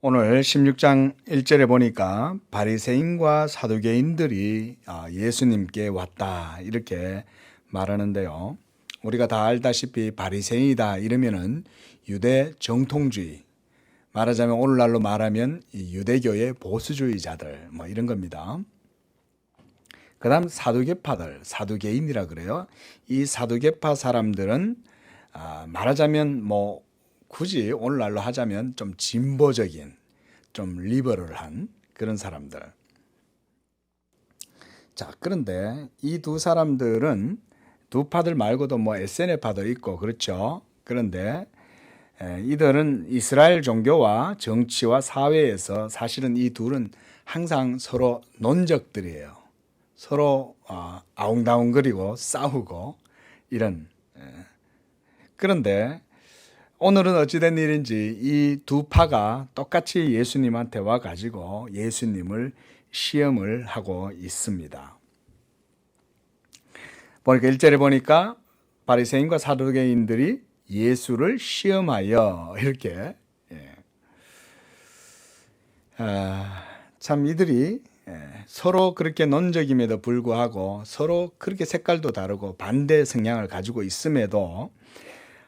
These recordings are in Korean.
오늘 16장 1절에 보니까 바리새인과 사두개인들이 예수님께 왔다 이렇게 말하는데요. 우리가 다 알다시피 바리새인이다 이러면은 유대 정통주의, 말하자면 오늘날로 말하면 이 유대교의 보수주의자들 이런 겁니다. 그 다음 사두개파들, 사두개인이라 그래요. 이 사두개파 사람들은 말하자면 굳이 오늘날로 하자면 좀 진보적인, 좀 리버럴한 그런 사람들. 자, 그런데 이 두 사람들은 두 파들 말고도 SNF파도 있고 그렇죠. 그런데 이들은 이스라엘 종교와 정치와 사회에서 사실은 이 둘은 항상 서로 논적들이에요. 서로 아웅다웅거리고 싸우고 이런. 그런데 오늘은 어찌된 일인지 이 두 파가 똑같이 예수님한테 와가지고 예수님을 시험을 하고 있습니다. 보니까 1절에 보니까 바리새인과 사두개인들이 예수를 시험하여 이렇게 참 이들이 서로 그렇게 논적임에도 불구하고 서로 그렇게 색깔도 다르고 반대 성향을 가지고 있음에도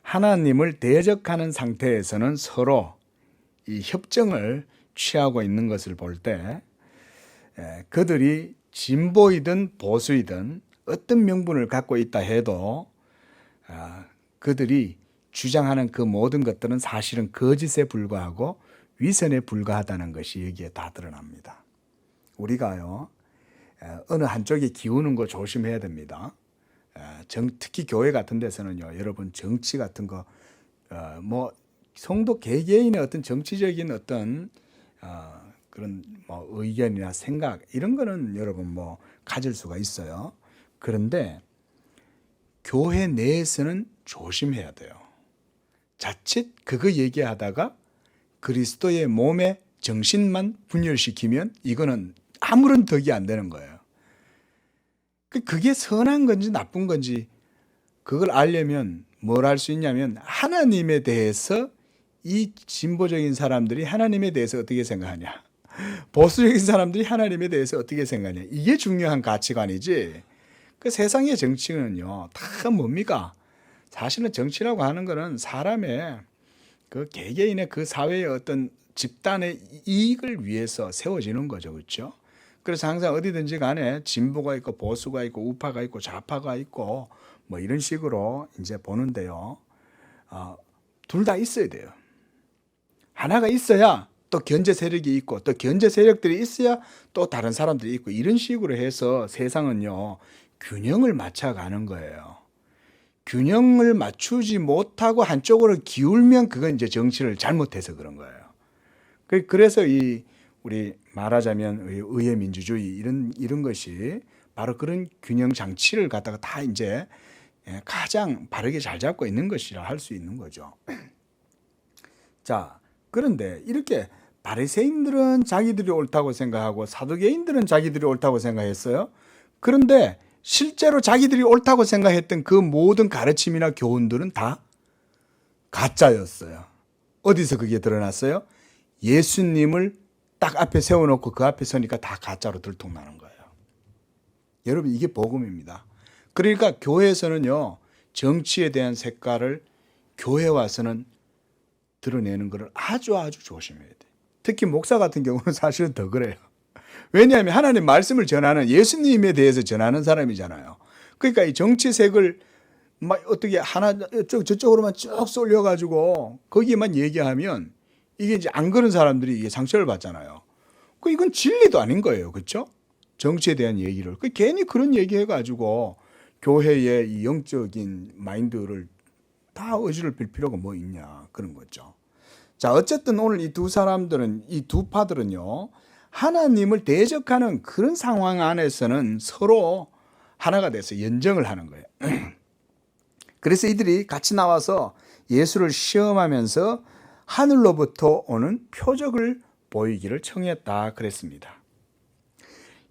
하나님을 대적하는 상태에서는 서로 이 협정을 취하고 있는 것을 볼 때 그들이 진보이든 보수이든 어떤 명분을 갖고 있다 해도 그들이 주장하는 그 모든 것들은 사실은 거짓에 불과하고 위선에 불과하다는 것이 여기에 다 드러납니다. 우리가요 어느 한쪽에 기우는 거 조심해야 됩니다. 특히 교회 같은 데서는요, 여러분 정치 같은 거, 성도 개개인의 어떤 정치적인 어떤 그런 의견이나 생각 이런 거는 여러분 가질 수가 있어요. 그런데 교회 내에서는 조심해야 돼요. 자칫 그거 얘기하다가 그리스도의 몸의 정신만 분열시키면 이거는 아무런 덕이 안 되는 거예요. 그게 선한 건지 나쁜 건지 그걸 알려면 뭘 할 수 있냐면 하나님에 대해서 이 진보적인 사람들이 하나님에 대해서 어떻게 생각하냐, 보수적인 사람들이 하나님에 대해서 어떻게 생각하냐, 이게 중요한 가치관이지. 그 세상의 정치는요 다 뭡니까? 사실은 정치라고 하는 거는 사람의 그 개개인의 그 사회의 어떤 집단의 이익을 위해서 세워지는 거죠. 그렇죠? 그래서 항상 어디든지 간에 진보가 있고 보수가 있고 우파가 있고 좌파가 있고 이런 식으로 이제 보는데요. 둘 다 있어야 돼요. 하나가 있어야 또 견제 세력이 있고 또 견제 세력들이 있어야 또 다른 사람들이 있고 이런 식으로 해서 세상은요 균형을 맞춰가는 거예요. 균형을 맞추지 못하고 한쪽으로 기울면 그건 이제 정치를 잘못해서 그런 거예요. 그래서 우리 말하자면 의회 민주주의 이런 것이 바로 그런 균형 장치를 갖다가 다 이제 가장 바르게 잘 잡고 있는 것이라 할 수 있는 거죠. 자, 그런데 이렇게 바리새인들은 자기들이 옳다고 생각하고 사두개인들은 자기들이 옳다고 생각했어요. 그런데 실제로 자기들이 옳다고 생각했던 그 모든 가르침이나 교훈들은 다 가짜였어요. 어디서 그게 드러났어요? 예수님을 딱 앞에 세워놓고 그 앞에 서니까 다 가짜로 들통나는 거예요. 여러분 이게 복음입니다. 그러니까 교회에서는요 정치에 대한 색깔을 교회 와서는 드러내는 것을 아주 조심해야 돼요. 특히 목사 같은 경우는 사실은 더 그래요. 왜냐하면 하나님 말씀을 전하는, 예수님에 대해서 전하는 사람이잖아요. 그러니까 이 정치색을 어떻게 하나 저쪽으로만 쭉 쏠려가지고 거기에만 얘기하면 이게 이제 안 그런 사람들이 이게 상처를 받잖아요. 이건 진리도 아닌 거예요. 그렇죠? 정치에 대한 얘기를. 괜히 그런 얘기 해가지고 교회의 이 영적인 마인드를 다 의지를 빌 필요가 뭐 있냐. 그런 거죠. 자, 어쨌든 오늘 이 두 사람들은, 이 두 파들은요, 하나님을 대적하는 그런 상황 안에서는 서로 하나가 돼서 연정을 하는 거예요. 그래서 이들이 같이 나와서 예수를 시험하면서 하늘로부터 오는 표적을 보이기를 청했다 그랬습니다.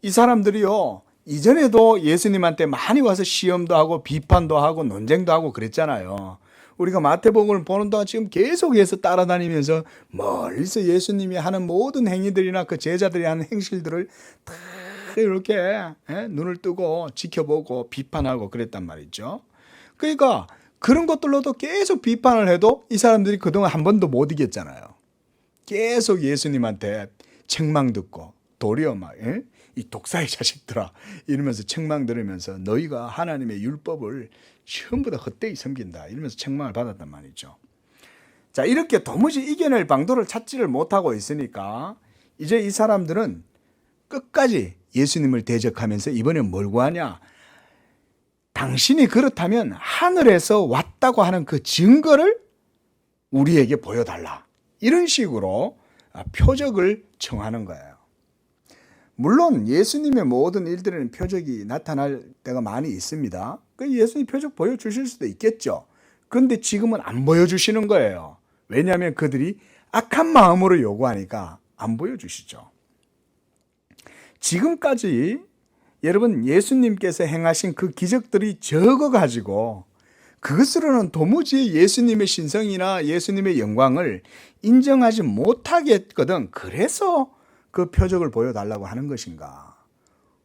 이 사람들이요 이전에도 예수님한테 많이 와서 시험도 하고 비판도 하고 논쟁도 하고 그랬잖아요. 우리가 마태복음을 보는 동안 지금 계속해서 따라다니면서 멀리서 예수님이 하는 모든 행위들이나 그 제자들이 하는 행실들을 다 이렇게 눈을 뜨고 지켜보고 비판하고 그랬단 말이죠. 그러니까 그런 것들로도 계속 비판을 해도 이 사람들이 그동안 한 번도 못 이겼잖아요. 계속 예수님한테 책망 듣고 도리어 막 이 독사의 자식들아 이러면서 책망 들으면서 너희가 하나님의 율법을 전부 다 헛되이 섬긴다 이러면서 책망을 받았단 말이죠. 자, 이렇게 도무지 이겨낼 방도를 찾지를 못하고 있으니까 이제 이 사람들은 끝까지 예수님을 대적하면서 이번에 뭘 구하냐? 당신이 그렇다면 하늘에서 왔다고 하는 그 증거를 우리에게 보여달라. 이런 식으로 표적을 청하는 거예요. 물론 예수님의 모든 일들에는 표적이 나타날 때가 많이 있습니다. 예수님 표적 보여주실 수도 있겠죠. 그런데 지금은 안 보여주시는 거예요. 왜냐하면 그들이 악한 마음으로 요구하니까 안 보여주시죠. 지금까지 여러분 예수님께서 행하신 그 기적들이 적어가지고 그것으로는 도무지 예수님의 신성이나 예수님의 영광을 인정하지 못하겠거든. 그래서 그 표적을 보여달라고 하는 것인가?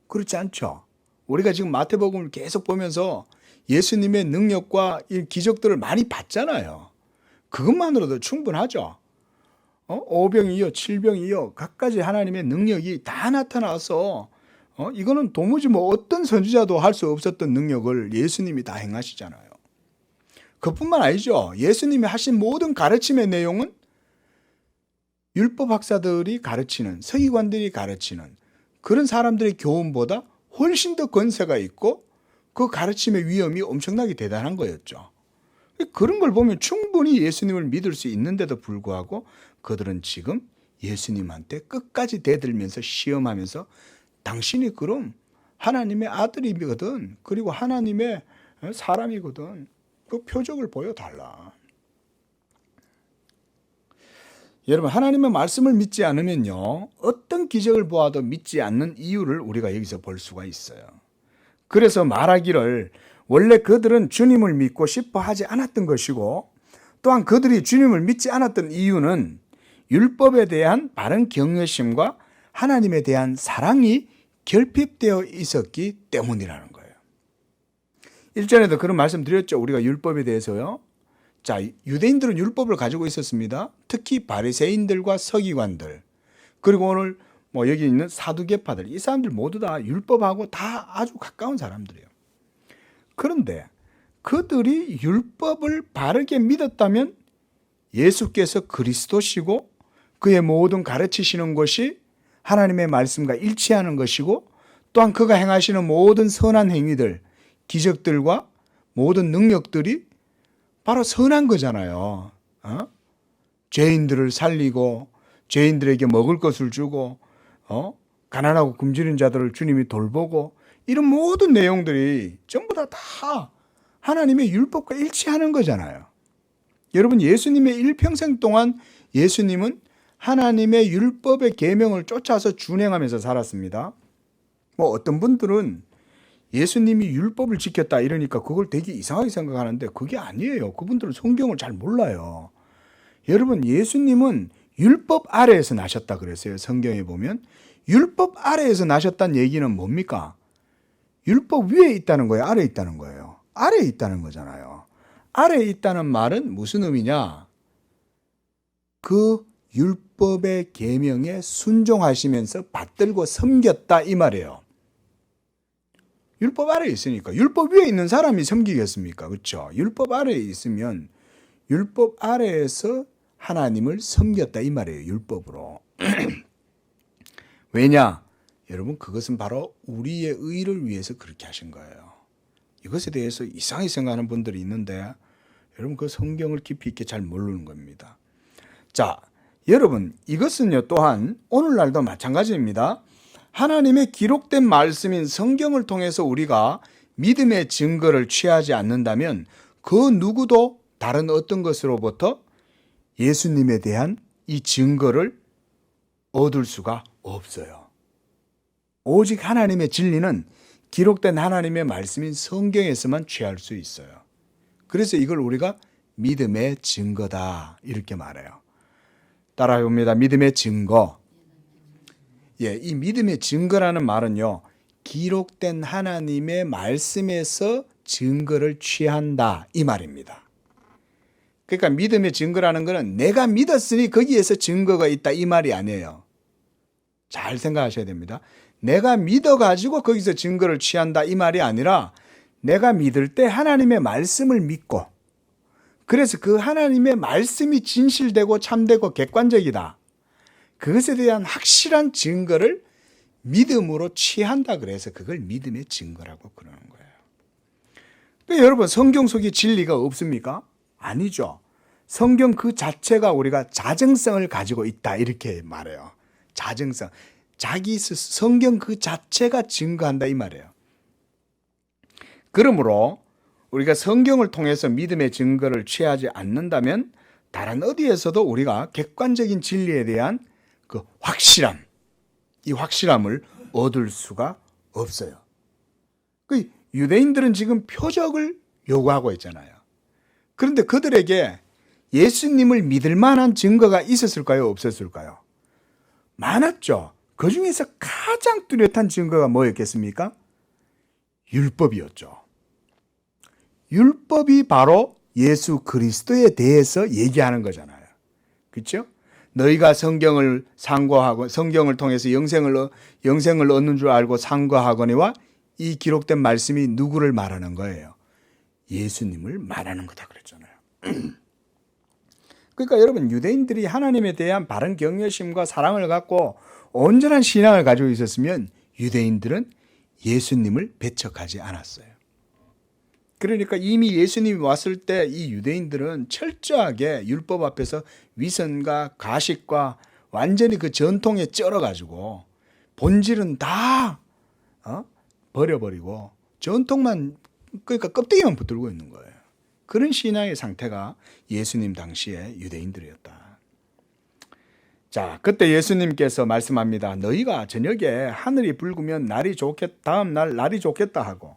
그렇지 않죠. 우리가 지금 마태복음을 계속 보면서 예수님의 능력과 이 기적들을 많이 봤잖아요. 그것만으로도 충분하죠. 5병이요 7병이요 갖가지 하나님의 능력이 다 나타나서 이거는 도무지 뭐 어떤 선지자도 할 수 없었던 능력을 예수님이 다 행하시잖아요. 그뿐만 아니죠. 예수님이 하신 모든 가르침의 내용은 율법 학사들이 가르치는, 서기관들이 가르치는 그런 사람들의 교훈보다 훨씬 더 권세가 있고 그 가르침의 위엄이 엄청나게 대단한 거였죠. 그런 걸 보면 충분히 예수님을 믿을 수 있는데도 불구하고 그들은 지금 예수님한테 끝까지 대들면서 시험하면서 당신이 그럼 하나님의 아들이거든, 그리고 하나님의 사람이거든, 그 표적을 보여달라. 여러분, 하나님의 말씀을 믿지 않으면요 어떤 기적을 보아도 믿지 않는 이유를 우리가 여기서 볼 수가 있어요. 그래서 말하기를 원래 그들은 주님을 믿고 싶어 하지 않았던 것이고, 또한 그들이 주님을 믿지 않았던 이유는 율법에 대한 바른 경외심과 하나님에 대한 사랑이 결핍되어 있었기 때문이라는 거예요. 일전에도 그런 말씀 드렸죠. 우리가 율법에 대해서요. 자, 유대인들은 율법을 가지고 있었습니다. 특히 바리새인들과 서기관들, 그리고 오늘 여기 있는 사두개파들, 이 사람들 모두 다 율법하고 다 아주 가까운 사람들이에요. 그런데 그들이 율법을 바르게 믿었다면 예수께서 그리스도시고 그의 모든 가르치시는 것이 하나님의 말씀과 일치하는 것이고, 또한 그가 행하시는 모든 선한 행위들, 기적들과 모든 능력들이 바로 선한 거잖아요. 죄인들을 살리고 죄인들에게 먹을 것을 주고 가난하고 굶주린 자들을 주님이 돌보고, 이런 모든 내용들이 전부 다 하나님의 율법과 일치하는 거잖아요. 여러분, 예수님의 일평생 동안 예수님은 하나님의 율법의 계명을 쫓아서 준행하면서 살았습니다. 어떤 분들은 예수님이 율법을 지켰다 이러니까 그걸 되게 이상하게 생각하는데 그게 아니에요. 그분들은 성경을 잘 몰라요. 여러분, 예수님은 율법 아래에서 나셨다 그랬어요. 성경에 보면 율법 아래에서 나셨다는 얘기는 뭡니까? 율법 위에 있다는 거예요? 아래에 있다는 거예요? 아래에 있다는 거잖아요. 아래에 있다는 말은 무슨 의미냐? 그 율법의 계명에 순종하시면서 받들고 섬겼다 이 말이에요. 율법 아래에 있으니까. 율법 위에 있는 사람이 섬기겠습니까? 그렇죠? 율법 아래에 있으면 율법 아래에서 하나님을 섬겼다 이 말이에요. 율법으로. 왜냐? 여러분, 그것은 바로 우리의 의를 위해서 그렇게 하신 거예요. 이것에 대해서 이상하게 생각하는 분들이 있는데 여러분, 그 성경을 깊이 있게 잘 모르는 겁니다. 자, 여러분, 이것은요 또한 오늘날도 마찬가지입니다. 하나님의 기록된 말씀인 성경을 통해서 우리가 믿음의 증거를 취하지 않는다면 그 누구도 다른 어떤 것으로부터 예수님에 대한 이 증거를 얻을 수가 없어요. 오직 하나님의 진리는 기록된 하나님의 말씀인 성경에서만 취할 수 있어요. 그래서 이걸 우리가 믿음의 증거다 이렇게 말해요. 따라해봅니다. 믿음의 증거. 예, 이 믿음의 증거라는 말은요, 기록된 하나님의 말씀에서 증거를 취한다 이 말입니다. 그러니까 믿음의 증거라는 것은 내가 믿었으니 거기에서 증거가 있다 이 말이 아니에요. 잘 생각하셔야 됩니다. 내가 믿어가지고 거기서 증거를 취한다 이 말이 아니라 내가 믿을 때 하나님의 말씀을 믿고 그래서 그 하나님의 말씀이 진실되고 참되고 객관적이다. 그것에 대한 확실한 증거를 믿음으로 취한다 그래서 그걸 믿음의 증거라고 그러는 거예요. 그러니까 여러분 성경 속에 진리가 없습니까? 아니죠. 성경 그 자체가 우리가 자정성을 가지고 있다 이렇게 말해요. 자정성. 성경 그 자체가 증거한다 이 말이에요. 그러므로 우리가 성경을 통해서 믿음의 증거를 취하지 않는다면 다른 어디에서도 우리가 객관적인 진리에 대한 그 확실함, 이 확실함을 얻을 수가 없어요. 그 유대인들은 지금 표적을 요구하고 있잖아요. 그런데 그들에게 예수님을 믿을 만한 증거가 있었을까요? 없었을까요? 많았죠. 그 중에서 가장 뚜렷한 증거가 뭐였겠습니까? 율법이었죠. 율법이 바로 예수 그리스도에 대해서 얘기하는 거잖아요. 그렇죠? 너희가 성경을 상고하고 성경을 통해서 영생을 얻는 줄 알고 상고하거니와 이 기록된 말씀이 누구를 말하는 거예요? 예수님을 말하는 거다 그랬잖아요. 그러니까 여러분 유대인들이 하나님에 대한 바른 경외심과 사랑을 갖고 온전한 신앙을 가지고 있었으면 유대인들은 예수님을 배척하지 않았어요. 그러니까 이미 예수님이 왔을 때 이 유대인들은 철저하게 율법 앞에서 위선과 가식과 완전히 그 전통에 쩔어가지고 본질은 다 버려버리고 전통만 그러니까 껍데기만 붙들고 있는 거예요. 그런 신앙의 상태가 예수님 당시의 유대인들이었다. 자, 그때 예수님께서 말씀합니다. 너희가 저녁에 하늘이 붉으면 다음 날 날이 좋겠다 하고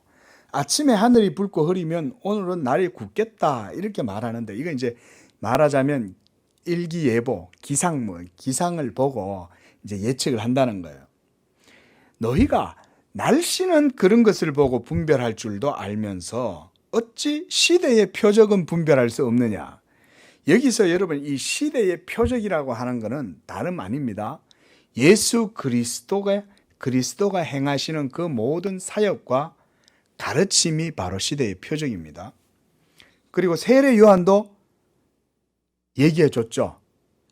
아침에 하늘이 붉고 흐리면 오늘은 날이 굳겠다 이렇게 말하는데 이거 이제 말하자면 일기예보, 기상을 보고 이제 예측을 한다는 거예요. 너희가 날씨는 그런 것을 보고 분별할 줄도 알면서 어찌 시대의 표적은 분별할 수 없느냐. 여기서 여러분 이 시대의 표적이라고 하는 것은 다름 아닙니다. 예수 그리스도가 행하시는 그 모든 사역과 가르침이 바로 시대의 표적입니다. 그리고 세례 요한도 얘기해 줬죠.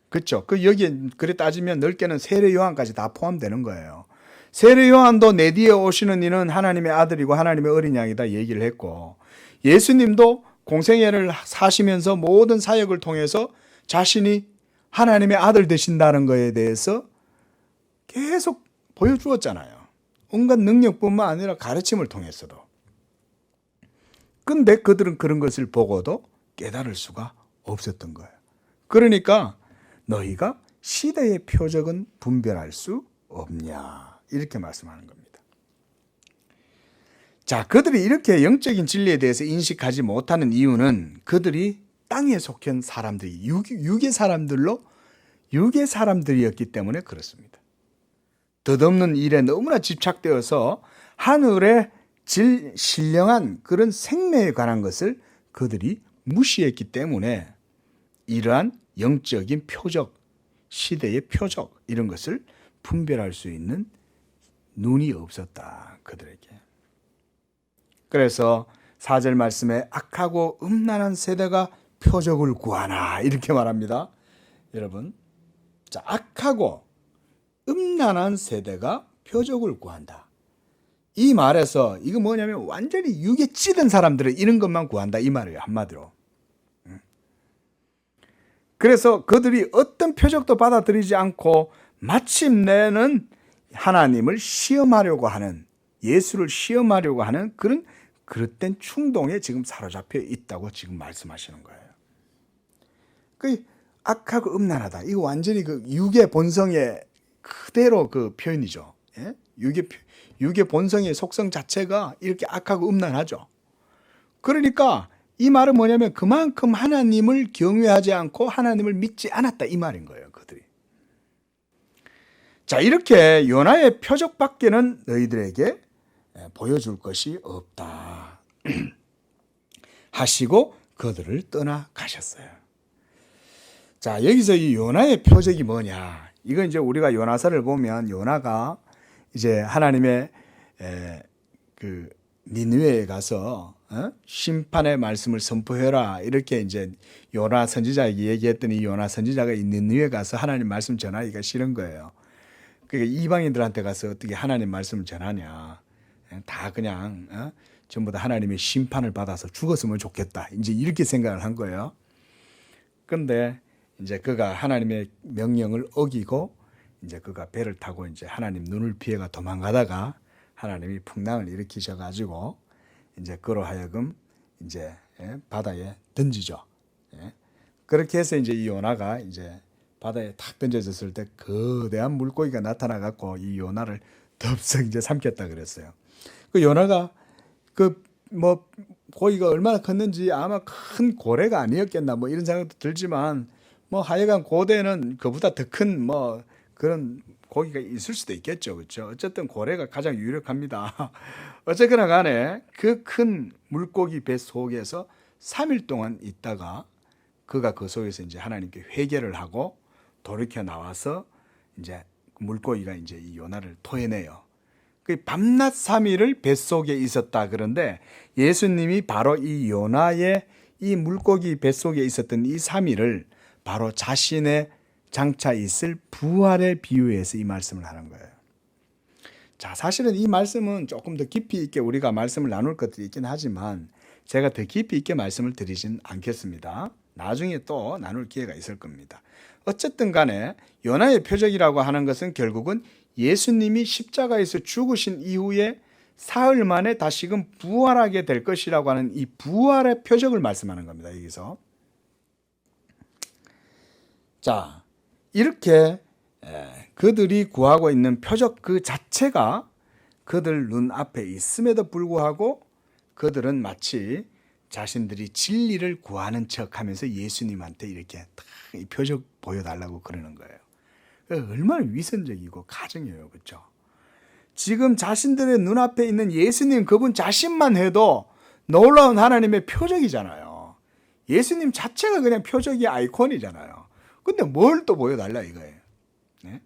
그렇죠? 여기에 그래 따지면 넓게는 세례 요한까지 다 포함되는 거예요. 세례 요한도 내 뒤에 오시는 이는 하나님의 아들이고 하나님의 어린 양이다 얘기를 했고 예수님도 공생애를 사시면서 모든 사역을 통해서 자신이 하나님의 아들 되신다는 것에 대해서 계속 보여주었잖아요. 온갖 능력뿐만 아니라 가르침을 통해서도. 근데 그들은 그런 것을 보고도 깨달을 수가 없었던 거예요. 그러니까 너희가 시대의 표적은 분별할 수 없냐 이렇게 말씀하는 겁니다. 자, 그들이 이렇게 영적인 진리에 대해서 인식하지 못하는 이유는 그들이 땅에 속한 사람들이 육의 사람들이었기 때문에 그렇습니다. 덧없는 일에 너무나 집착되어서 하늘의 신령한 그런 생명에 관한 것을 그들이 무시했기 때문에 이러한 영적인 표적, 시대의 표적 이런 것을 분별할 수 있는 눈이 없었다 그들에게. 그래서 4절 말씀에 악하고 음란한 세대가 표적을 구하나 이렇게 말합니다. 여러분, 자, 악하고 음란한 세대가 표적을 구한다. 이 말에서 이거 뭐냐면 완전히 육에 찌든 사람들은 이런 것만 구한다 이 말이에요. 한마디로. 그래서 그들이 어떤 표적도 받아들이지 않고 마침내는 하나님을 시험하려고 하는, 예수를 시험하려고 하는 그런 그릇된 충동에 지금 사로잡혀 있다고 지금 말씀하시는 거예요. 그 악하고 음란하다. 이거 완전히 그 육의 본성의 그대로 그 표현이죠. 예? 육의 본성의 속성 자체가 이렇게 악하고 음란하죠. 그러니까 이 말은 뭐냐면 그만큼 하나님을 경외하지 않고 하나님을 믿지 않았다 이 말인 거예요. 그들이. 자, 이렇게 요나의 표적밖에는 너희들에게 보여줄 것이 없다 하시고 그들을 떠나가셨어요. 자, 여기서 이 요나의 표적이 뭐냐? 이건 이제 우리가 요나서를 보면 요나가 이제 하나님의 그 니느웨에 가서 심판의 말씀을 선포해라 이렇게 이제 요나 선지자에게 얘기했더니 요나 선지자가 이 니느웨에 가서 하나님 말씀 전하기가 싫은 거예요. 그러니까 이방인들한테 가서 어떻게 하나님 말씀을 전하냐? 다 그냥 전부 다 하나님의 심판을 받아서 죽었으면 좋겠다. 이제 이렇게 생각을 한 거예요. 그런데 이제 그가 하나님의 명령을 어기고 이제 그가 배를 타고 이제 하나님 눈을 피해가 도망가다가 하나님이 풍랑을 일으키셔 가지고 이제 그로 하여금 이제 바다에 던지죠. 그렇게 해서 이제 이 요나가 이제 바다에 탁 던져졌을 때 거대한 물고기가 나타나 갖고 이 요나를 덥석 이제 삼켰다 그랬어요. 그 요나가 그 뭐 고기가 얼마나 컸는지 아마 큰 고래가 아니었겠나 뭐 이런 생각도 들지만 뭐 하여간 고대는 그보다 더 큰 뭐 그런 고기가 있을 수도 있겠죠. 그렇죠? 어쨌든 고래가 가장 유력합니다. 어쨌거나 간에 그 큰 물고기 배 속에서 3일 동안 있다가 그가 그 속에서 이제 하나님께 회개를 하고 돌이켜 나와서 이제 물고기가 이제 이 요나를 토해내요. 그 밤낮 3일을 뱃속에 있었다. 그런데 예수님이 바로 이 요나의 이 물고기 뱃속에 있었던 이 3일을 바로 자신의 장차 있을 부활에 비유해서 이 말씀을 하는 거예요. 자, 사실은 이 말씀은 조금 더 깊이 있게 우리가 말씀을 나눌 것들이 있긴 하지만 제가 더 깊이 있게 말씀을 드리진 않겠습니다. 나중에 또 나눌 기회가 있을 겁니다. 어쨌든 간에 요나의 표적이라고 하는 것은 결국은 예수님이 십자가에서 죽으신 이후에 사흘 만에 다시금 부활하게 될 것이라고 하는 이 부활의 표적을 말씀하는 겁니다. 여기서. 자, 이렇게 그들이 구하고 있는 표적 그 자체가 그들 눈앞에 있음에도 불구하고 그들은 마치 자신들이 진리를 구하는 척하면서 예수님한테 이렇게 딱 이 표적 보여달라고 그러는 거예요. 얼마나 위선적이고 가증이에요. 그렇죠? 지금 자신들의 눈앞에 있는 예수님 그분 자신만 해도 놀라운 하나님의 표적이잖아요. 예수님 자체가 그냥 표적이 아이콘이잖아요. 근데 뭘 또 보여달라 이거예요. 네?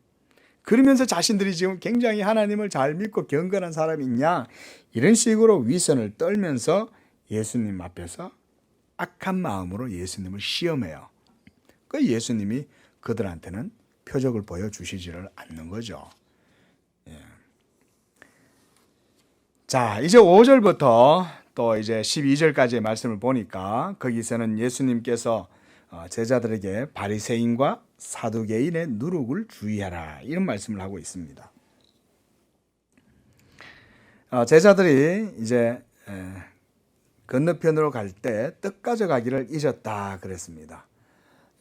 그러면서 자신들이 지금 굉장히 하나님을 잘 믿고 경건한 사람이 있냐 이런 식으로 위선을 떨면서 예수님 앞에서 악한 마음으로 예수님을 시험해요. 그 예수님이 그들한테는 표적을 보여주시지를 않는 거죠. 예. 자, 이제 5절부터 또 이제 12절까지의 말씀을 보니까 거기서는 예수님께서 제자들에게 바리새인과 사두개인의 누룩을 주의하라 이런 말씀을 하고 있습니다. 제자들이 이제 건너편으로 갈 때 떡 가져가기를 잊었다 그랬습니다.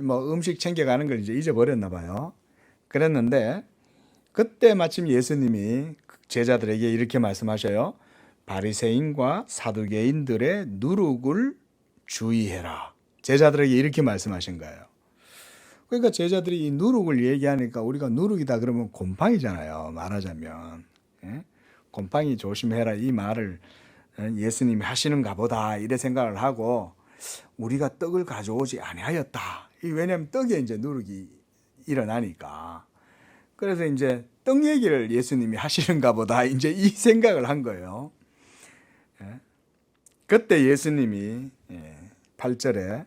뭐 음식 챙겨가는 걸 이제 잊어버렸나 봐요. 그랬는데 그때 마침 예수님이 제자들에게 이렇게 말씀하셔요. 바리새인과 사두개인들의 누룩을 주의해라. 제자들에게 이렇게 말씀하신 거예요. 그러니까 제자들이 이 누룩을 얘기하니까 우리가 누룩이다 그러면 곰팡이잖아요. 말하자면. 예? 곰팡이 조심해라 이 말을 예수님이 하시는가 보다 이래 생각을 하고 우리가 떡을 가져오지 아니하였다. 왜냐하면 떡에 이제 누룩이 일어나니까. 그래서 이제 떡 얘기를 예수님이 하시는가 보다 이제 이 생각을 한 거예요. 그때 예수님이 8절에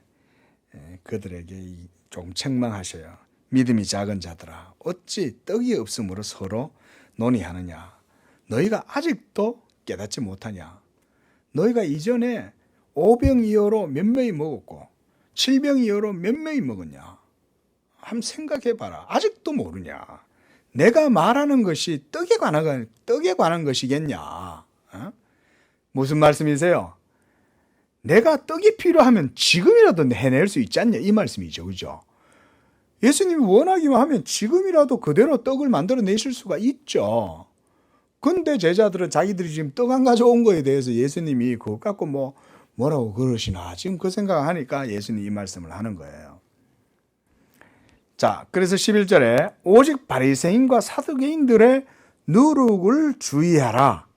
그들에게 좀 책망하셔요. 믿음이 작은 자들아 어찌 떡이 없으므로 서로 논의하느냐. 너희가 아직도 깨닫지 못하냐. 너희가 이전에 5병 이어로 몇 명이 먹었고 7병 이어로 몇 명이 먹었냐. 한번 생각해봐라. 아직도 모르냐. 내가 말하는 것이 떡에 관한 것이겠냐. 무슨 말씀이세요? 내가 떡이 필요하면 지금이라도 해낼 수 있지 않냐 이 말씀이죠. 그죠? 예수님이 원하기만 하면 지금이라도 그대로 떡을 만들어내실 수가 있죠. 근데 제자들은 자기들이 지금 떡 안 가져온 거에 대해서 예수님이 그것 갖고 뭐 뭐라고 그러시나 지금 그 생각하니까 예수님이 이 말씀을 하는 거예요. 자, 그래서 11절에 오직 바리새인과 사두개인들의 누룩을 주의하라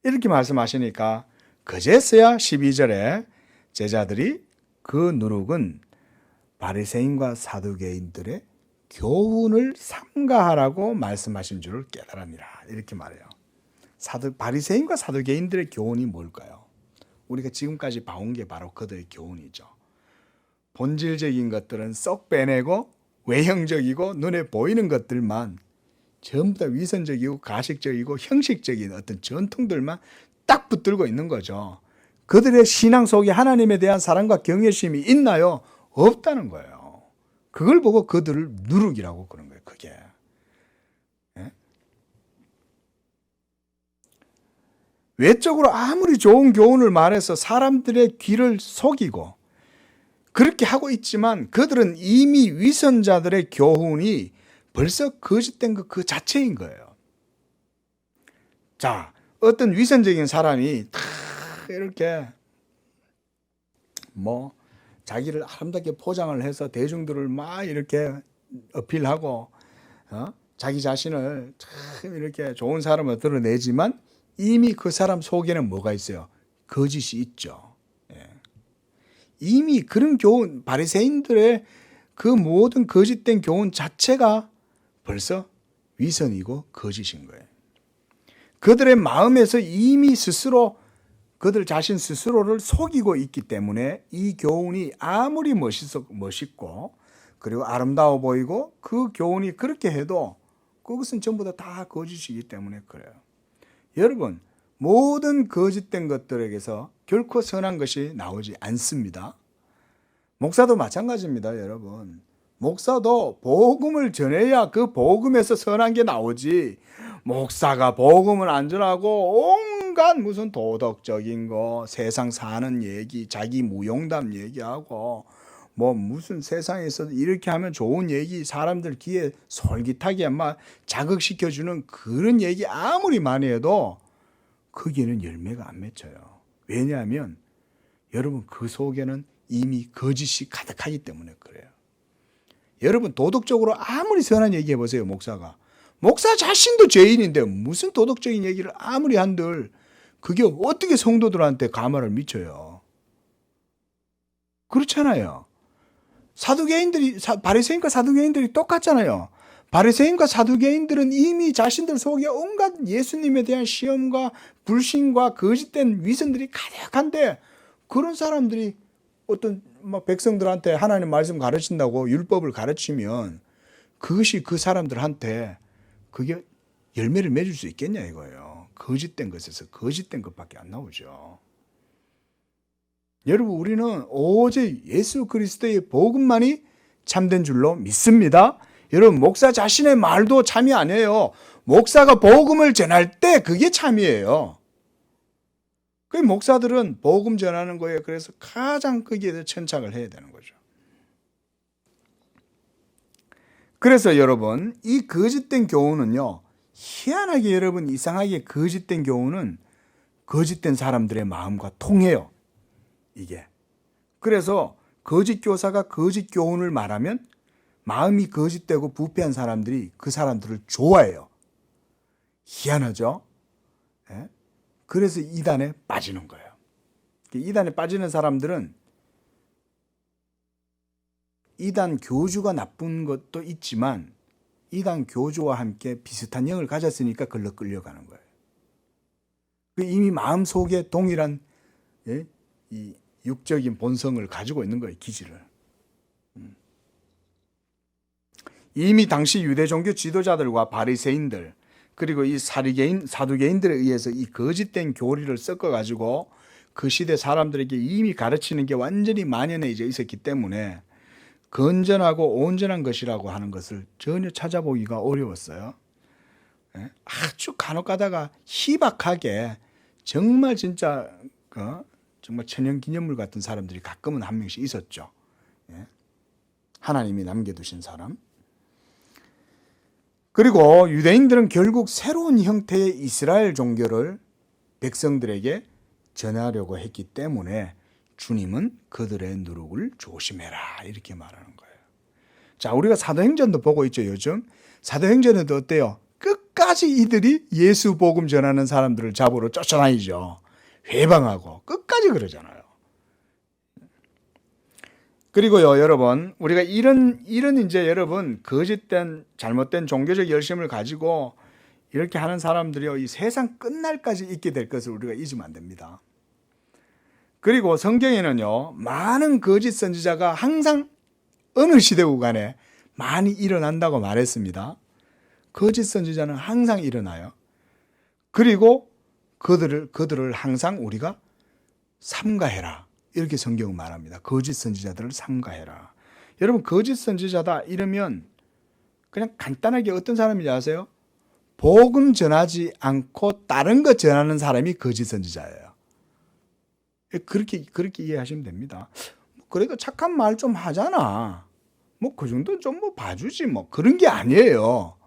이렇게 말씀하시니까 그제서야 12절에 제자들이 그 누룩은 바리새인과 사두개인들의 교훈을 삼가하라고 말씀하신 줄을 깨달으니라 이렇게 말해요. 바리새인과 사두개인들의 교훈이 뭘까요? 우리가 지금까지 봐온 게 바로 그들의 교훈이죠. 본질적인 것들은 쏙 빼내고 외형적이고 눈에 보이는 것들만 전부 다 위선적이고 가식적이고 형식적인 어떤 전통들만 딱 붙들고 있는 거죠. 그들의 신앙 속에 하나님에 대한 사랑과 경외심이 있나요? 없다는 거예요. 그걸 보고 그들을 누룩이라고 그런 거예요. 그게. 예? 외적으로 아무리 좋은 교훈을 말해서 사람들의 귀를 속이고 그렇게 하고 있지만 그들은 이미 위선자들의 교훈이 벌써 거짓된 것 그 자체인 거예요. 자, 어떤 위선적인 사람이 다 이렇게 자기를 아름답게 포장을 해서 대중들을 막 이렇게 어필하고 자기 자신을 참 이렇게 좋은 사람으로 드러내지만 이미 그 사람 속에는 뭐가 있어요? 거짓이 있죠. 이미 그런 교훈, 바리새인들의 그 모든 거짓된 교훈 자체가 벌써 위선이고 거짓인 거예요. 그들의 마음에서 이미 스스로 그들 자신 스스로를 속이고 있기 때문에 이 교훈이 아무리 멋있고 그리고 아름다워 보이고 그 교훈이 그렇게 해도 그것은 전부 다 거짓이기 때문에 그래요. 여러분, 모든 거짓된 것들에게서 결코 선한 것이 나오지 않습니다. 목사도 마찬가지입니다, 여러분. 목사도 복음을 전해야 그 복음에서 선한 게 나오지. 목사가 복음을 안 전하고 온갖 무슨 도덕적인 거, 세상 사는 얘기, 자기 무용담 얘기하고 무슨 세상에서 이렇게 하면 좋은 얘기 사람들 귀에 솔깃하게 막 자극시켜주는 그런 얘기 아무리 많이 해도 거기에는 열매가 안 맺혀요. 왜냐하면 여러분 그 속에는 이미 거짓이 가득하기 때문에 그래요. 여러분 도덕적으로 아무리 선한 얘기 해보세요. 목사 자신도 죄인인데 무슨 도덕적인 얘기를 아무리 한들 그게 어떻게 성도들한테 가마를 미쳐요. 그렇잖아요. 바리새인과 사두개인들이 똑같잖아요. 바리새인과 사두개인들은 이미 자신들 속에 온갖 예수님에 대한 시험과 불신과 거짓된 위선들이 가득한데 그런 사람들이 어떤 백성들한테 하나님 말씀 가르친다고 율법을 가르치면 그것이 그 사람들한테 그게 열매를 맺을 수 있겠냐 이거예요. 거짓된 것에서 거짓된 것밖에 안 나오죠. 여러분 우리는 오직 예수 그리스도의 복음만이 참된 줄로 믿습니다. 여러분 목사 자신의 말도 참이 아니에요. 목사가 복음을 전할 때 그게 참이에요. 그 목사들은 복음 전하는 거에 그래서 가장 거기에 천착을 해야 되는 거죠. 그래서 여러분 이 거짓된 교훈은요, 희한하게 여러분 이상하게 거짓된 교훈은 거짓된 사람들의 마음과 통해요. 이게. 그래서 거짓 교사가 거짓 교훈을 말하면 마음이 거짓되고 부패한 사람들이 그 사람들을 좋아해요. 희한하죠? 예? 그래서 이단에 빠지는 거예요. 이단에 빠지는 사람들은 이단 교주가 나쁜 것도 있지만 이단 교주와 함께 비슷한 영을 가졌으니까 그걸로 끌려가는 거예요. 이미 마음속에 동일한 이 육적인 본성을 가지고 있는 거예요. 기질을. 이미 당시 유대 종교 지도자들과 바리새인들 그리고 이 사두개인들에 의해서 이 거짓된 교리를 섞어가지고 그 시대 사람들에게 이미 가르치는 게 완전히 만연해 있었기 때문에 건전하고 온전한 것이라고 하는 것을 전혀 찾아보기가 어려웠어요. 아주 간혹 가다가 희박하게 정말 진짜 정말 천연기념물 같은 사람들이 가끔은 한 명씩 있었죠. 하나님이 남겨두신 사람. 그리고 유대인들은 결국 새로운 형태의 이스라엘 종교를 백성들에게 전하려고 했기 때문에 주님은 그들의 누룩을 조심해라 이렇게 말하는 거예요. 자, 우리가 사도행전도 보고 있죠. 요즘 사도행전에도 어때요? 끝까지 이들이 예수 복음 전하는 사람들을 잡으러 쫓아다니죠. 회방하고 끝까지 그러잖아요. 그리고요, 여러분, 우리가 이런 이제 여러분 거짓된 잘못된 종교적 열심을 가지고 이렇게 하는 사람들이요, 이 세상 끝날까지 있게 될 것을 우리가 잊으면 안 됩니다. 그리고 성경에는요, 많은 거짓 선지자가 항상 어느 시대 구간에 많이 일어난다고 말했습니다. 거짓 선지자는 항상 일어나요. 그리고 그들을 항상 우리가 삼가해라. 이렇게 성경은 말합니다. 거짓 선지자들을 삼가해라. 여러분, 거짓 선지자다 이러면 그냥 간단하게 어떤 사람인지 아세요? 복음 전하지 않고 다른 거 전하는 사람이 거짓 선지자예요. 그렇게 이해하시면 됩니다. 그래도 착한 말 좀 하잖아. 뭐 그 정도 좀 뭐 봐주지 뭐 그런 게 아니에요.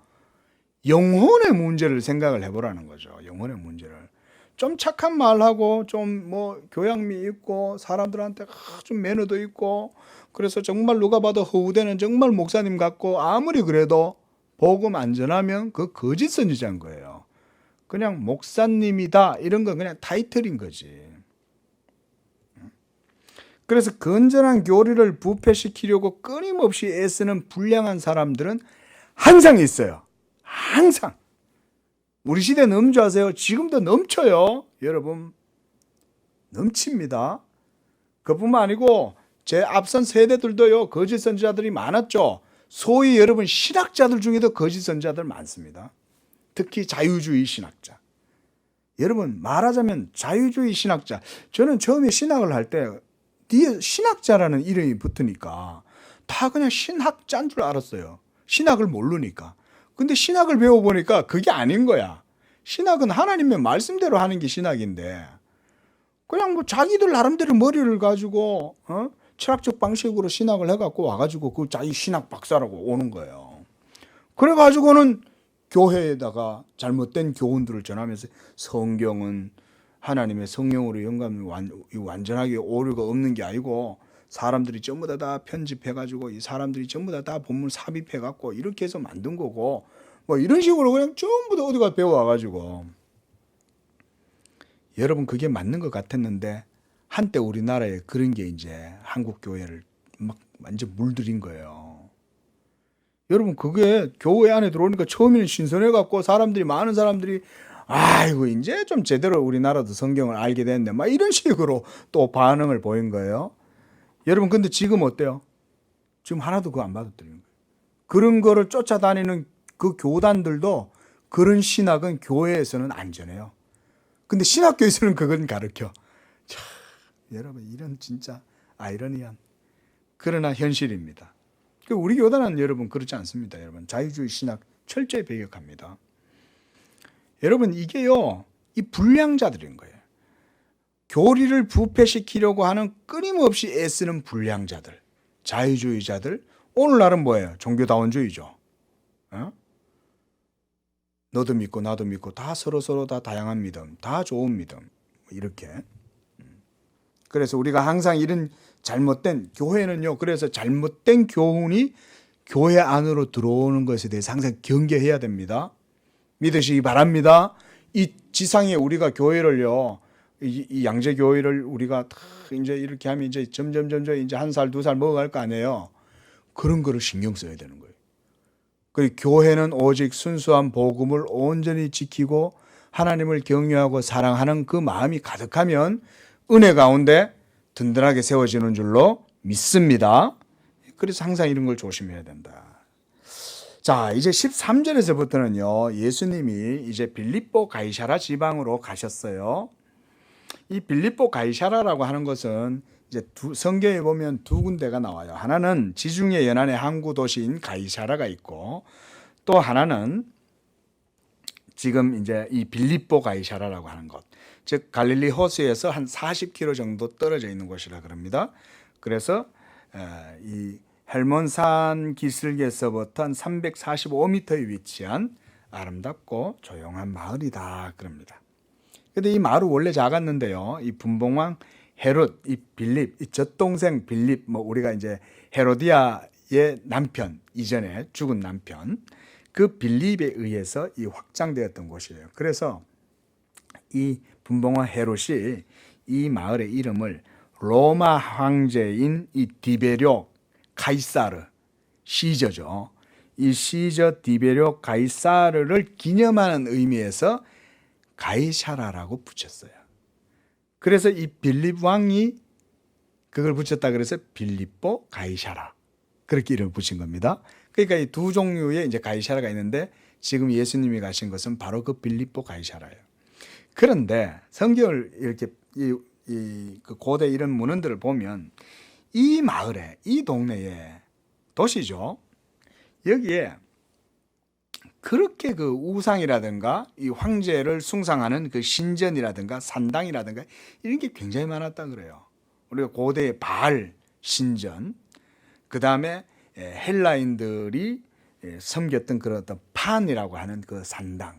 영혼의 문제를 생각을 해보라는 거죠. 영혼의 문제를. 좀 착한 말하고 좀 뭐 교양미 있고 사람들한테 좀 매너도 있고 그래서 정말 누가 봐도 허우대는 정말 목사님 같고 아무리 그래도 복음 안 전하면 그 거짓 선지자인 거예요. 그냥 목사님이다 이런 건 그냥 타이틀인 거지. 그래서 건전한 교리를 부패시키려고 끊임없이 애쓰는 불량한 사람들은 항상 있어요. 항상. 우리 시대 넘쳐하세요. 지금도 넘쳐요. 여러분. 넘칩니다. 그뿐만 아니고 제 앞선 세대들도요. 거짓 선지자들이 많았죠. 소위 여러분 신학자들 중에도 거짓 선지자들 많습니다. 특히 자유주의 신학자. 여러분 말하자면 자유주의 신학자. 저는 처음에 신학을 할 때 뒤에 신학자라는 이름이 붙으니까 다 그냥 신학자인 줄 알았어요. 신학을 모르니까. 근데 신학을 배워보니까 그게 아닌 거야. 신학은 하나님의 말씀대로 하는 게 신학인데 그냥 뭐 자기들 나름대로 머리를 가지고 철학적 방식으로 신학을 해갖고 와가지고 그 자기 신학 박사라고 오는 거예요. 그래가지고는 교회에다가 잘못된 교훈들을 전하면서 성경은 하나님의 성령으로 영감이 완전하게 오류가 없는 게 아니고 사람들이 전부 다 편집해가지고 이 사람들이 전부 다 본문 삽입해갖고 이렇게 해서 만든 거고 뭐 이런 식으로 그냥 전부 다 어디가 배워와가지고 여러분 그게 맞는 것 같았는데 한때 우리나라에 그런 게 이제 한국 교회를 막 완전 물들인 거예요. 여러분 그게 교회 안에 들어오니까 처음에는 신선해갖고 많은 사람들이 아이고 이제 좀 제대로 우리나라도 성경을 알게 됐네 막 이런 식으로 또 반응을 보인 거예요. 여러분 근데 지금 어때요? 지금 하나도 그거 안 받아들이는 거예요. 그런 거를 쫓아다니는 그 교단들도 그런 신학은 교회에서는 안 전해요. 근데 신학교에서는 그건 가르쳐. 참, 여러분 이런 진짜 아이러니한 그러나 현실입니다. 우리 교단은 여러분 그렇지 않습니다. 여러분 자유주의 신학 철저히 배격합니다. 여러분 이게요 이 불량자들인 거예요. 교리를 부패시키려고 하는 끊임없이 애쓰는 불량자들, 자유주의자들. 오늘날은 뭐예요? 종교다원주의죠. 너도 믿고 나도 믿고 다 서로 다 다양한 믿음, 다 좋은 믿음 이렇게. 그래서 우리가 항상 이런 잘못된 교회는요. 그래서 잘못된 교훈이 교회 안으로 들어오는 것에 대해서 항상 경계해야 됩니다. 믿으시기 바랍니다. 이 지상에 우리가 교회를요, 이 양재 교회를 우리가 다 이제 이렇게 하면 이제 점점 이제 1살, 2살 먹어갈 거 아니에요. 그런 거를 신경 써야 되는 거예요. 그리고 교회는 오직 순수한 복음을 온전히 지키고 하나님을 경외하고 사랑하는 그 마음이 가득하면 은혜 가운데 든든하게 세워지는 줄로 믿습니다. 그래서 항상 이런 걸 조심해야 된다. 자, 이제 13절에서부터는요, 예수님이 이제 빌립보 가이사라 지방으로 가셨어요. 이 빌립보 가이사라라고 하는 것은 이제 성경에 보면 두 군데가 나와요. 하나는 지중해 연안의 항구 도시인 가이사라가 있고, 또 하나는 지금 이제 이 빌립보 가이사라라고 하는 곳, 즉 갈릴리 호수에서 한 40km 정도 떨어져 있는 곳이라 그럽니다. 그래서 이 헬몬산 기슭에서부터 한 345m에 위치한 아름답고 조용한 마을이다 그럽니다. 근데 이 마을은 원래 작았는데요. 이 분봉왕 헤롯, 이 빌립, 이 젖동생 빌립, 뭐 우리가 이제 헤로디아의 남편, 이전에 죽은 남편, 그 빌립에 의해서 이 확장되었던 곳이에요. 그래서 이 분봉왕 헤롯이 이 마을의 이름을 로마 황제인 이 디베료 가이사르, 시저죠. 이 시저 디베료 가이사르를 기념하는 의미에서 가이샤라라고 붙였어요. 그래서 이 빌립 왕이 그걸 붙였다 그래서 빌립보 가이샤라, 그렇게 이름을 붙인 겁니다. 그러니까 이 두 종류의 이제 가이샤라가 있는데 지금 예수님이 가신 것은 바로 그 빌립보 가이샤라예요. 그런데 성경을 이렇게 그 고대 이런 문헌들을 보면 이 마을에, 이 동네에, 도시죠, 여기에 그렇게 그 우상이라든가 이 황제를 숭상하는 그 신전이라든가 산당이라든가 이런 게 굉장히 많았다 그래요. 우리가 고대의 바알 신전, 그 다음에 헬라인들이 섬겼던 그런 어떤 판이라고 하는 그 산당,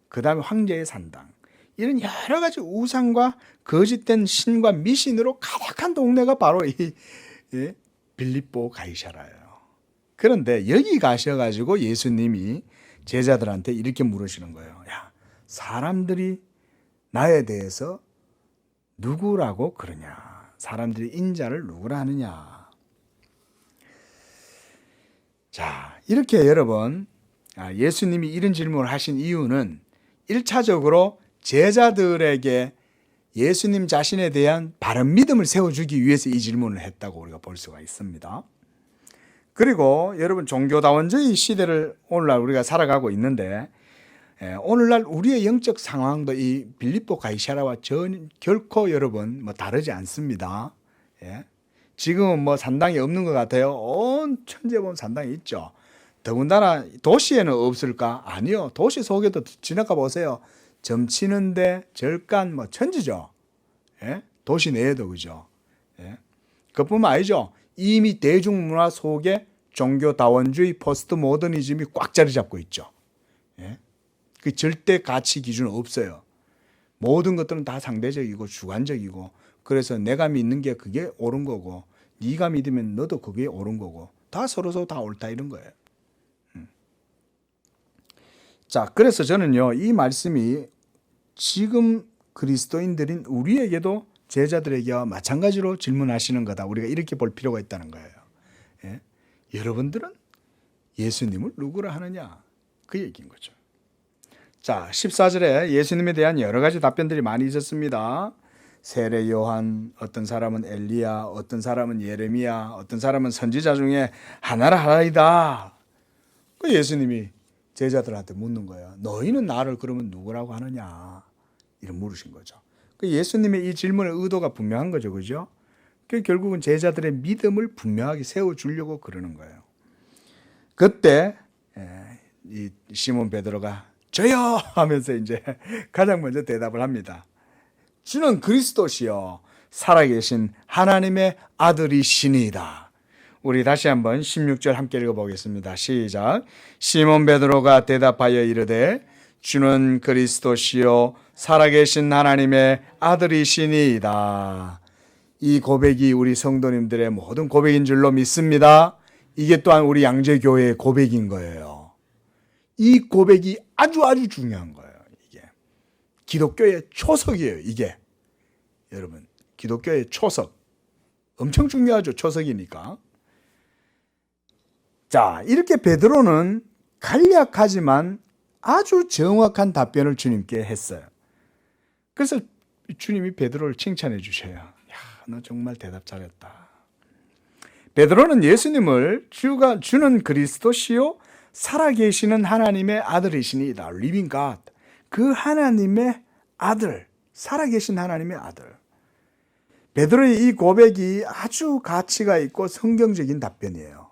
그 다음에 황제의 산당, 이런 여러 가지 우상과 거짓된 신과 미신으로 가득한 동네가 바로 이 빌립보 가이사라예요. 그런데 여기 가셔가지고 예수님이 제자들한테 이렇게 물으시는 거예요. 야, 사람들이 나에 대해서 누구라고 그러냐? 사람들이 인자를 누구라 하느냐? 자, 이렇게 여러분, 예수님이 이런 질문을 하신 이유는 1차적으로 제자들에게 예수님 자신에 대한 바른 믿음을 세워주기 위해서 이 질문을 했다고 우리가 볼 수가 있습니다. 그리고 여러분, 종교다원주의 시대를 오늘날 우리가 살아가고 있는데, 오늘날 우리의 영적 상황도 이 빌립보 가이사라와 결코 여러분 뭐 다르지 않습니다. 지금은 뭐 산당이 없는 것 같아요. 온 천지에 보면 산당이 있죠. 더군다나 도시에는 없을까? 아니요. 도시 속에도 지나가 보세요. 점치는데 절간 뭐 천지죠. 도시 내에도, 그죠? 그뿐만 아니죠. 이미 대중문화 속에 종교다원주의 포스트 모더니즘이 꽉 자리 잡고 있죠. 그 절대 가치 기준은 없어요. 모든 것들은 다 상대적이고 주관적이고, 그래서 내가 믿는 게 그게 옳은 거고, 네가 믿으면 너도 그게 옳은 거고, 다 서로 다 옳다 이런 거예요. 자, 그래서 저는요, 이 말씀이 지금 그리스도인들인 우리에게도 제자들에게와 마찬가지로 질문하시는 거다. 우리가 이렇게 볼 필요가 있다는 거예요. 여러분들은 예수님을 누구라 하느냐? 그 얘기인 거죠. 자, 14절에 예수님에 대한 여러 가지 답변들이 많이 있었습니다. 세례 요한, 어떤 사람은 엘리야, 어떤 사람은 예레미야, 어떤 사람은 선지자 중에 하나라 하나이다. 그 예수님이 제자들한테 묻는 거예요. 너희는 나를 그러면 누구라고 하느냐? 이런 물으신 거죠. 그 예수님의 이 질문의 의도가 분명한 거죠, 그죠? 그 결국은 제자들의 믿음을 분명하게 세워주려고 그러는 거예요. 그때 이 시몬 베드로가 저요 하면서 이제 가장 먼저 대답을 합니다. 주는 그리스도시요 살아계신 하나님의 아들이시니이다. 우리 다시 한번 16절 함께 읽어보겠습니다. 시작. 시몬 베드로가 대답하여 이르되 주는 그리스도시요 살아계신 하나님의 아들이시니이다. 이 고백이 우리 성도님들의 모든 고백인 줄로 믿습니다. 이게 또한 우리 양재교회의 고백인 거예요. 이 고백이 아주 중요한 거예요. 이게 기독교의 초석이에요. 이게 여러분, 기독교의 초석 엄청 중요하죠. 초석이니까. 자, 이렇게 베드로는 간략하지만 아주 정확한 답변을 주님께 했어요. 그래서 주님이 베드로를 칭찬해 주셔요. 야, 너 정말 대답 잘했다. 베드로는 예수님을 주는 그리스도시요 살아계시는 하나님의 아들이시니이다. Living God. 그 하나님의 아들, 살아계신 하나님의 아들. 베드로의 이 고백이 아주 가치가 있고 성경적인 답변이에요.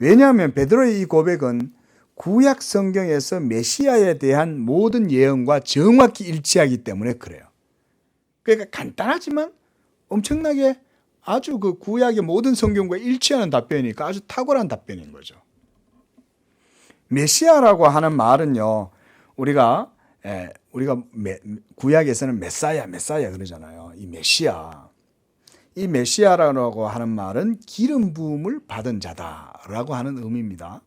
왜냐하면 베드로의 이 고백은 구약 성경에서 메시아에 대한 모든 예언과 정확히 일치하기 때문에 그래요. 그러니까 간단하지만 엄청나게 아주 그 구약의 모든 성경과 일치하는 답변이니까 아주 탁월한 답변인 거죠. 메시아라고 하는 말은요, 우리가 우리가 구약에서는 메사야 그러잖아요. 이 메시아라고 하는 말은 기름 부음을 받은 자다라고 하는 의미입니다.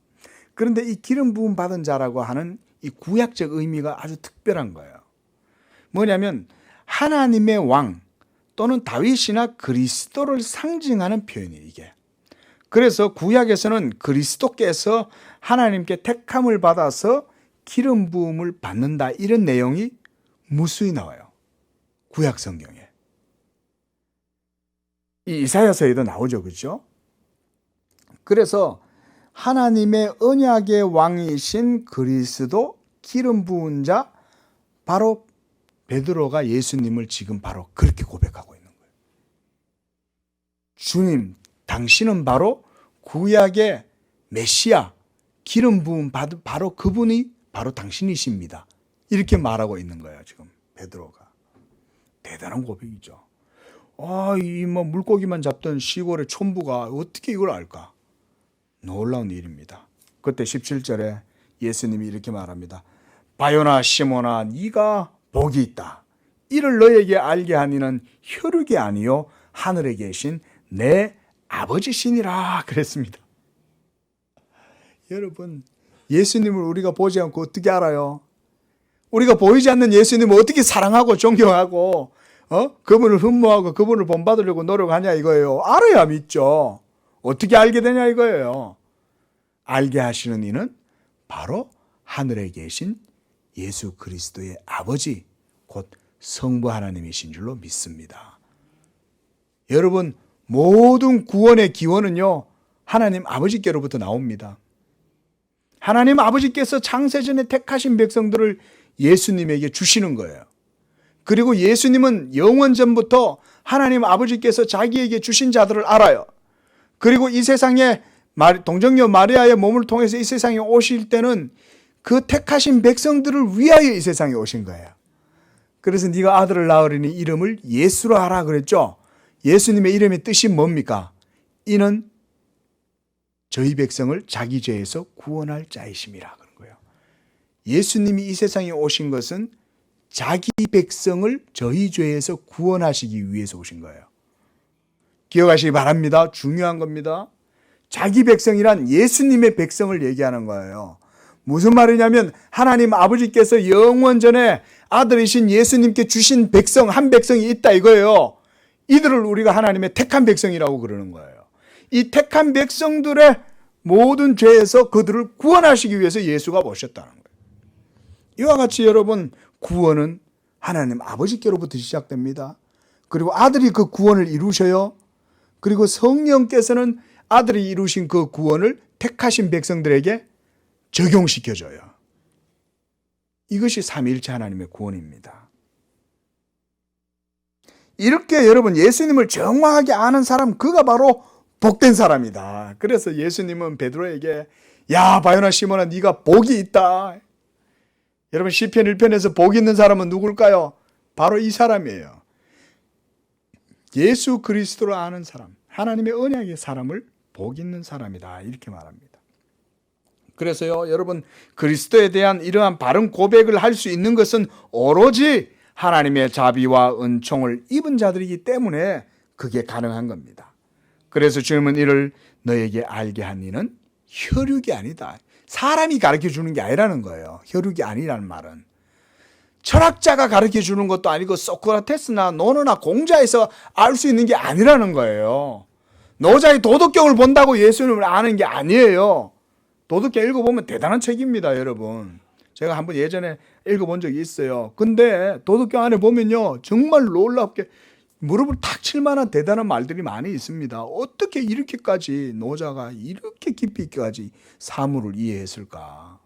그런데 이 기름 부음 받은 자라고 하는 이 구약적 의미가 아주 특별한 거예요. 뭐냐면 하나님의 왕 또는 다윗이나 그리스도를 상징하는 표현이에요, 이게. 그래서 구약에서는 그리스도께서 하나님께 택함을 받아서 기름 부음을 받는다, 이런 내용이 무수히 나와요, 구약 성경에. 이 이사야서에도 나오죠, 그렇죠? 그래서 하나님의 언약의 왕이신 그리스도 기름 부은 자, 바로 베드로가 예수님을 지금 바로 그렇게 고백하고 있는 거예요. 주님, 당신은 바로 구약의 메시아, 기름 부음 받은 바로 그분이 바로 당신이십니다. 이렇게 말하고 있는 거예요, 지금 베드로가. 대단한 고백이죠. 이 물고기만 잡던 시골의 촌부가 어떻게 이걸 알까? 놀라운 일입니다. 그때 17절에 예수님이 이렇게 말합니다. 바요나 시몬아, 네가 복이 있다. 이를 너에게 알게 하니는 혈육이 아니요 하늘에 계신 내 아버지시니라 그랬습니다. 여러분, 예수님을 우리가 보지 않고 어떻게 알아요? 우리가 보이지 않는 예수님을 어떻게 사랑하고 존경하고 그분을 흠모하고 그분을 본받으려고 노력하냐 이거예요. 알아야 믿죠. 어떻게 알게 되냐 이거예요. 알게 하시는 이는 바로 하늘에 계신 예수 그리스도의 아버지, 곧 성부 하나님이신 줄로 믿습니다. 여러분, 모든 구원의 기원은요, 하나님 아버지께로부터 나옵니다. 하나님 아버지께서 창세전에 택하신 백성들을 예수님에게 주시는 거예요. 그리고 예수님은 영원전부터 하나님 아버지께서 자기에게 주신 자들을 알아요. 그리고 이 세상에 동정녀 마리아의 몸을 통해서 이 세상에 오실 때는 그 택하신 백성들을 위하여 이 세상에 오신 거예요. 그래서 네가 아들을 낳으리니 이름을 예수로 하라 그랬죠. 예수님의 이름의 뜻이 뭡니까? 이는 저희 백성을 자기 죄에서 구원할 자이심이라 그런 거예요. 예수님이 이 세상에 오신 것은 자기 백성을 저희 죄에서 구원하시기 위해서 오신 거예요. 기억하시기 바랍니다. 중요한 겁니다. 자기 백성이란 예수님의 백성을 얘기하는 거예요. 무슨 말이냐면 하나님 아버지께서 영원전에 아들이신 예수님께 주신 백성, 한 백성이 있다 이거예요. 이들을 우리가 하나님의 택한 백성이라고 그러는 거예요. 이 택한 백성들의 모든 죄에서 그들을 구원하시기 위해서 예수가 오셨다는 거예요. 이와 같이 여러분, 구원은 하나님 아버지께로부터 시작됩니다. 그리고 아들이 그 구원을 이루셔요. 그리고 성령께서는 아들이 이루신 그 구원을 택하신 백성들에게 적용시켜줘요. 이것이 삼위일체 하나님의 구원입니다. 이렇게 여러분, 예수님을 정확하게 아는 사람, 그가 바로 복된 사람이다. 그래서 예수님은 베드로에게 야, 바요나 시몬아, 네가 복이 있다. 여러분, 시편 1편에서 복 있는 사람은 누굴까요? 바로 이 사람이에요. 예수 그리스도를 아는 사람, 하나님의 언약의 사람을 복 있는 사람이다, 이렇게 말합니다. 그래서요, 여러분, 그리스도에 대한 이러한 바른 고백을 할 수 있는 것은 오로지 하나님의 자비와 은총을 입은 자들이기 때문에 그게 가능한 겁니다. 그래서 주님은 이를 너에게 알게 한 이는 혈육이 아니다. 사람이 가르쳐 주는 게 아니라는 거예요. 혈육이 아니라는 말은. 철학자가 가르쳐 주는 것도 아니고 소크라테스나 노노나 공자에서 알 수 있는 게 아니라는 거예요. 노자의 도덕경을 본다고 예수님을 아는 게 아니에요. 도덕경 읽어보면 대단한 책입니다, 여러분. 제가 한번 예전에 읽어본 적이 있어요. 근데 도덕경 안에 보면요, 정말 놀랍게 무릎을 탁 칠 만한 대단한 말들이 많이 있습니다. 어떻게 이렇게까지 노자가 이렇게 깊이 있게까지 사물을 이해했을까?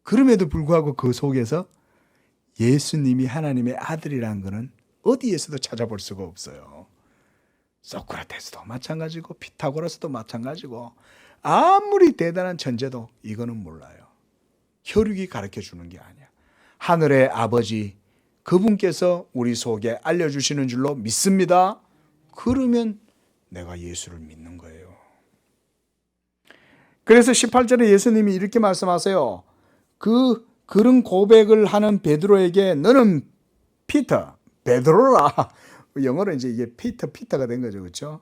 그럼에도 불구하고 그 속에서 예수님이 하나님의 아들이라는 것은 어디에서도 찾아볼 수가 없어요. 소크라테스도 마찬가지고 피타고라스도 마찬가지고 아무리 대단한 천재도 이거는 몰라요. 혈육이 가르쳐 주는 게 아니야. 하늘의 아버지, 그분께서 우리 속에 알려주시는 줄로 믿습니다. 그러면 내가 예수를 믿는 거예요. 그래서 18절에 예수님이 이렇게 말씀하세요. 그런 고백을 하는 베드로에게 너는 피터, 베드로라. 영어로 이제 이게 피터가 된 거죠. 그렇죠?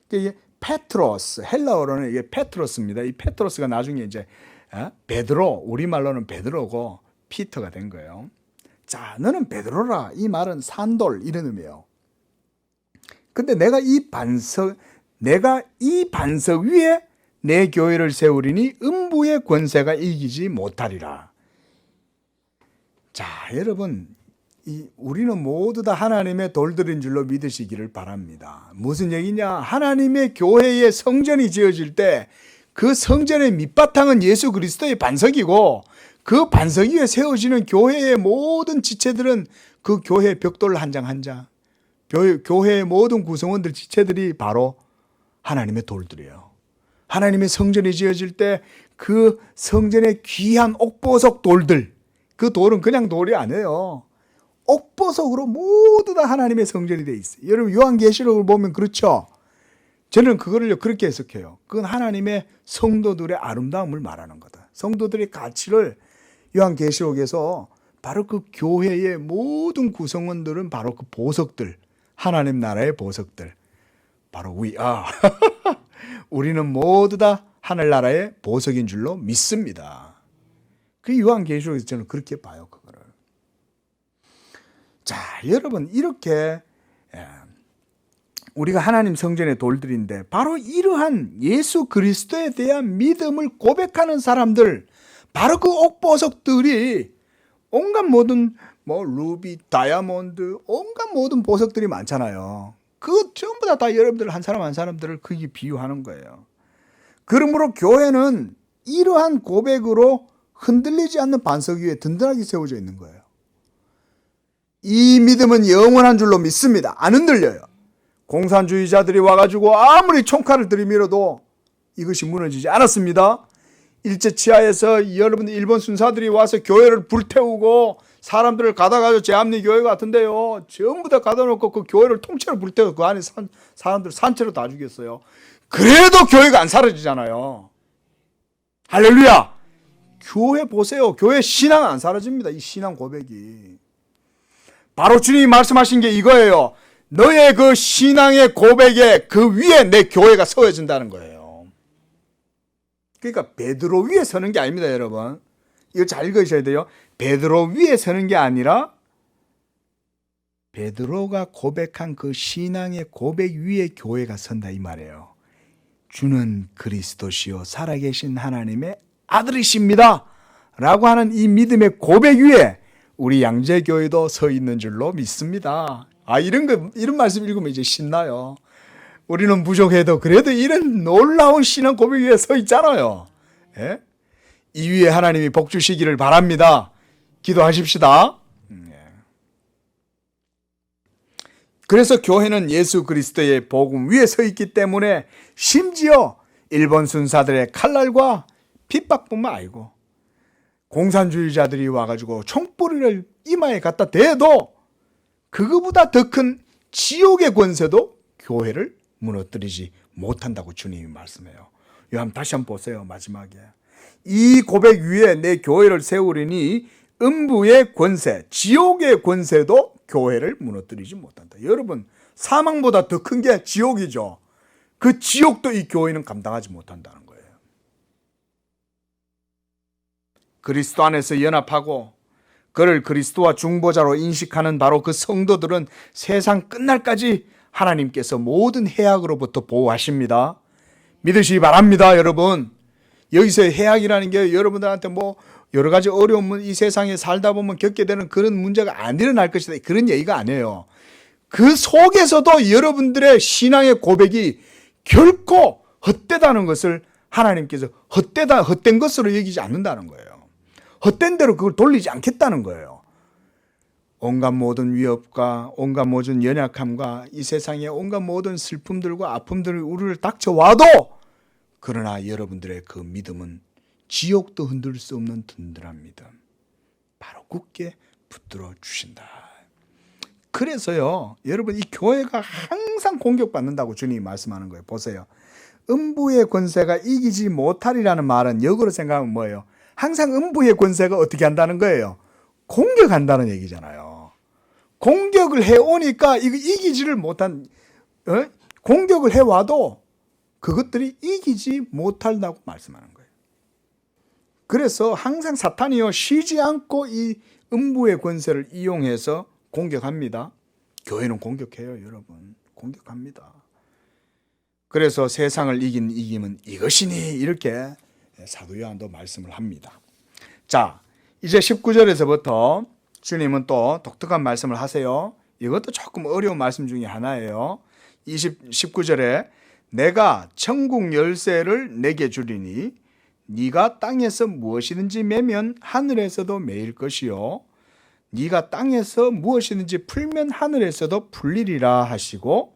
이게 페트로스, 헬라어로는 이게 페트로스입니다. 이 페트로스가 나중에 이제 베드로, 우리말로는 베드로고 피터가 된 거예요. 자, 너는 베드로라. 이 말은 산돌 이런 의미예요. 근데 내가 이 반석 위에 내 교회를 세우리니 음부의 권세가 이기지 못하리라. 자, 여러분, 우리는 모두 다 하나님의 돌들인 줄로 믿으시기를 바랍니다. 무슨 얘기냐? 하나님의 교회에 성전이 지어질 때 그 성전의 밑바탕은 예수 그리스도의 반석이고 그 반석 위에 세워지는 교회의 모든 지체들은 그 교회의 벽돌 한 장 한 장, 교회의 모든 구성원들 지체들이 바로 하나님의 돌들이에요. 하나님의 성전이 지어질 때 그 성전의 귀한 옥보석 돌들, 그 돌은 그냥 돌이 아니에요. 옥보석으로 모두 다 하나님의 성전이 돼 있어요. 여러분 요한계시록을 보면 그렇죠. 저는 그거를 그렇게 해석해요. 그건 하나님의 성도들의 아름다움을 말하는 거다. 성도들의 가치를 요한계시록에서 바로 그 교회의 모든 구성원들은 바로 그 보석들, 하나님 나라의 보석들, 바로 우리는 모두 다 하늘나라의 보석인 줄로 믿습니다. 그 요한계시록에서 저는 그렇게 봐요, 그거를. 자, 여러분, 이렇게 우리가 하나님 성전의 돌들인데 바로 이러한 예수 그리스도에 대한 믿음을 고백하는 사람들, 바로 그 옥보석들이 온갖 모든 루비, 다이아몬드, 온갖 모든 보석들이 많잖아요. 그 전부 다 여러분들 한 사람 한 사람들을 거기 비유하는 거예요. 그러므로 교회는 이러한 고백으로 흔들리지 않는 반석 위에 든든하게 세워져 있는 거예요. 이 믿음은 영원한 줄로 믿습니다. 안 흔들려요. 공산주의자들이 와가지고 아무리 총칼을 들이밀어도 이것이 무너지지 않았습니다. 일제치하에서 여러분 일본 순사들이 와서 교회를 불태우고 사람들을 가다가지고 제암리 교회 같은데요, 전부 다 가다놓고 그 교회를 통째로 불태우고 그 안에 사람들 산채로 다 죽였어요. 그래도 교회가 안 사라지잖아요. 할렐루야. 교회 보세요. 교회 신앙은 안 사라집니다. 이 신앙 고백이 바로 주님이 말씀하신 게 이거예요. 너의 그 신앙의 고백에 그 위에 내 교회가 세워진다는 거예요. 그러니까 베드로 위에 서는 게 아닙니다, 여러분. 이거 잘 읽으셔야 돼요. 베드로 위에 서는 게 아니라 베드로가 고백한 그 신앙의 고백 위에 교회가 선다 이 말이에요. 주는 그리스도시요 살아계신 하나님의 아들이십니다 라고 하는 이 믿음의 고백 위에 우리 양재교회도 서 있는 줄로 믿습니다. 이런 말씀 읽으면 이제 신나요. 우리는 부족해도 그래도 이런 놀라운 신앙 고백 위에 서 있잖아요. 예? 이 위에 하나님이 복 주시기를 바랍니다. 기도하십시다. 그래서 교회는 예수 그리스도의 복음 위에 서 있기 때문에 심지어 일본 순사들의 칼날과 핍박뿐만 아니고 공산주의자들이 와가지고 총뿌리를 이마에 갖다 대도 그거보다 더 큰 지옥의 권세도 교회를 무너뜨리지 못한다고 주님이 말씀해요. 이거 한번 다시 한번 보세요. 마지막에 이 고백 위에 내 교회를 세우리니 음부의 권세, 지옥의 권세도 교회를 무너뜨리지 못한다. 여러분, 사망보다 더 큰 게 지옥이죠. 그 지옥도 이 교회는 감당하지 못한다는 거예요. 그리스도 안에서 연합하고 그를 그리스도와 중보자로 인식하는 바로 그 성도들은 세상 끝날까지 하나님께서 모든 해악으로부터 보호하십니다. 믿으시기 바랍니다, 여러분. 여기서 해악이라는 게 여러분들한테 여러 가지 어려운 이 세상에 살다 보면 겪게 되는 그런 문제가 안 일어날 것이다, 그런 얘기가 아니에요. 그 속에서도 여러분들의 신앙의 고백이 결코 헛되다는 것을 하나님께서 헛된 것으로 여기지 않는다는 거예요. 헛된 대로 그걸 돌리지 않겠다는 거예요. 온갖 모든 위협과 온갖 모든 연약함과 이 세상의 온갖 모든 슬픔들과 아픔들이 우리를 닥쳐와도 그러나 여러분들의 그 믿음은 지옥도 흔들 수 없는 든든한 믿음, 바로 굳게 붙들어 주신다. 그래서요, 여러분, 이 교회가 항상 공격받는다고 주님이 말씀하는 거예요. 보세요. 음부의 권세가 이기지 못하리라는 말은 역으로 생각하면 뭐예요? 항상 음부의 권세가 어떻게 한다는 거예요? 공격한다는 얘기잖아요. 공격을 해오니까 이거 이기지를 못한, 공격을 해와도 그것들이 이기지 못한다고 말씀하는 거예요. 그래서 항상 사탄이요, 쉬지 않고 이 음부의 권세를 이용해서 공격합니다. 교회는 공격해요, 여러분. 공격합니다. 그래서 세상을 이긴 이김은 이것이니, 이렇게 사도 요한도 말씀을 합니다. 자, 이제 19절에서부터 주님은 또 독특한 말씀을 하세요. 이것도 조금 어려운 말씀 중에 하나예요. 19절에 내가 천국 열쇠를 내게 주리니 네가 땅에서 무엇이든지 매면 하늘에서도 매일 것이요 네가 땅에서 무엇이든지 풀면 하늘에서도 풀리리라 하시고,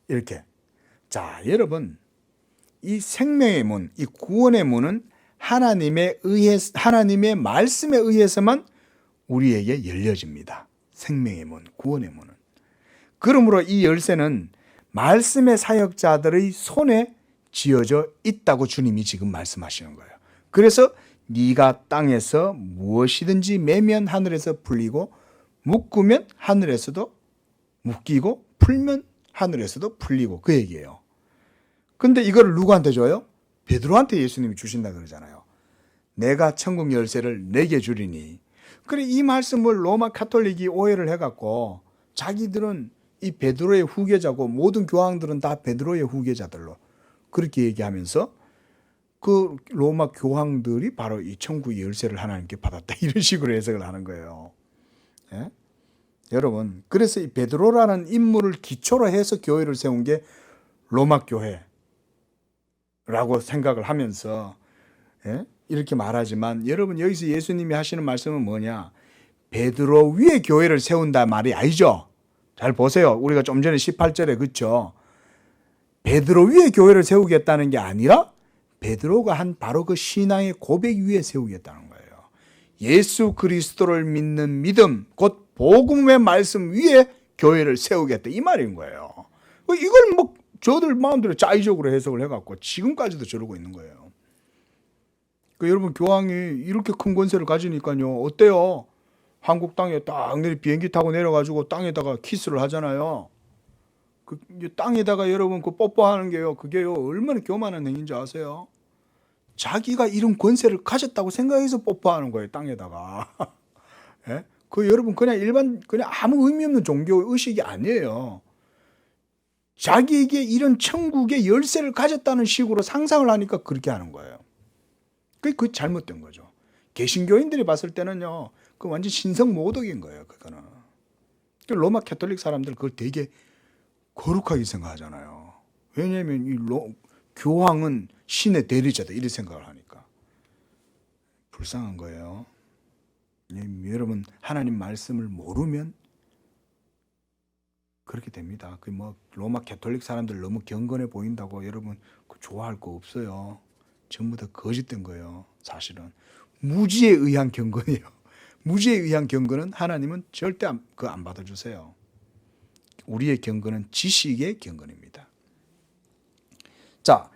이렇게. 자, 여러분, 이 생명의 문, 이 구원의 문은 하나님의 말씀에 의해서만 우리에게 열려집니다. 생명의 문, 구원의 문은. 그러므로 이 열쇠는 말씀의 사역자들의 손에 쥐어져 있다고 주님이 지금 말씀하시는 거예요. 그래서 네가 땅에서 무엇이든지 매면 하늘에서 풀리고, 묶으면 하늘에서도 묶이고, 풀면 하늘에서도 풀리고, 그 얘기예요. 근데 이걸 누구한테 줘요? 베드로한테 예수님이 주신다 그러잖아요. 내가 천국 열쇠를 내게 주리니. 그래, 이 말씀을 로마 카톨릭이 오해를 해갖고 자기들은 이 베드로의 후계자고 모든 교황들은 다 베드로의 후계자들로 그렇게 얘기하면서 그 로마 교황들이 바로 이 천국의 열쇠를 하나님께 받았다, 이런 식으로 해석을 하는 거예요. 예? 여러분, 그래서 이 베드로라는 인물을 기초로 해서 교회를 세운 게 로마 교회라고 생각을 하면서, 예? 이렇게 말하지만 여러분, 여기서 예수님이 하시는 말씀은 뭐냐? 베드로 위에 교회를 세운다 말이 아니죠. 잘 보세요. 우리가 좀 전에 18절에, 그렇죠? 베드로 위에 교회를 세우겠다는 게 아니라 베드로가 한 바로 그 신앙의 고백 위에 세우겠다는 거예요. 예수 그리스도를 믿는 믿음, 곧 복음의 말씀 위에 교회를 세우겠다, 이 말인 거예요. 이걸 뭐 저들 마음대로 짜의적으로 해석을 해갖고 지금까지도 저러고 있는 거예요. 여러분, 교황이 이렇게 큰 권세를 가지니까요, 어때요? 한국 땅에 딱 비행기 타고 내려가지고 땅에다가 키스를 하잖아요. 그 땅에다가 여러분 그 뽀뽀하는 게요, 그게요 얼마나 교만한 행위인지 아세요? 자기가 이런 권세를 가졌다고 생각해서 뽀뽀하는 거예요, 땅에다가. 예? 그 여러분 그냥 아무 의미 없는 종교 의식이 아니에요. 자기에게 이런 천국의 열쇠를 가졌다는 식으로 상상을 하니까 그렇게 하는 거예요. 그게 잘못된 거죠. 개신교인들이 봤을 때는요, 그 완전 신성 모독인 거예요, 그거는. 로마 캐톨릭 사람들 그걸 되게 거룩하게 생각하잖아요. 왜냐하면 교황은 신의 대리자다, 이런 생각을 하니까. 불쌍한 거예요. 여러분, 하나님 말씀을 모르면 그렇게 됩니다. 로마 캐톨릭 사람들 너무 경건해 보인다고 여러분 좋아할 거 없어요. 전부 다 거짓된 거예요. 사실은 무지에 의한 경건이에요. 무지에 의한 경건은 하나님은 절대 안 받아주세요. 우리의 경건은 지식의 경건입니다. 자,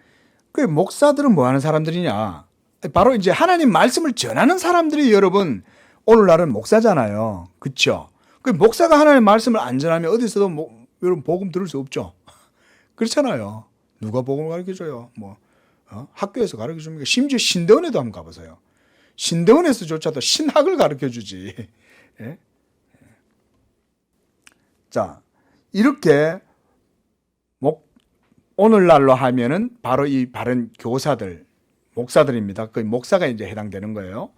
그 목사들은 뭐 하는 사람들이냐? 바로 이제 하나님 말씀을 전하는 사람들이 여러분 오늘날은 목사잖아요. 그렇죠? 그 목사가 하나님 말씀을 안 전하면 어디서도 여러분 복음 들을 수 없죠. 그렇잖아요. 누가 복음을 가르쳐줘요? 학교에서 가르쳐줍니까? 심지어 신대원에도 한번 가보세요. 신대원에서조차도 신학을 가르쳐주지. 예? 자, 이렇게 오늘날로 하면은 바로 이 바른 교사들, 목사들입니다. 그 목사가 이제 해당되는 거예요.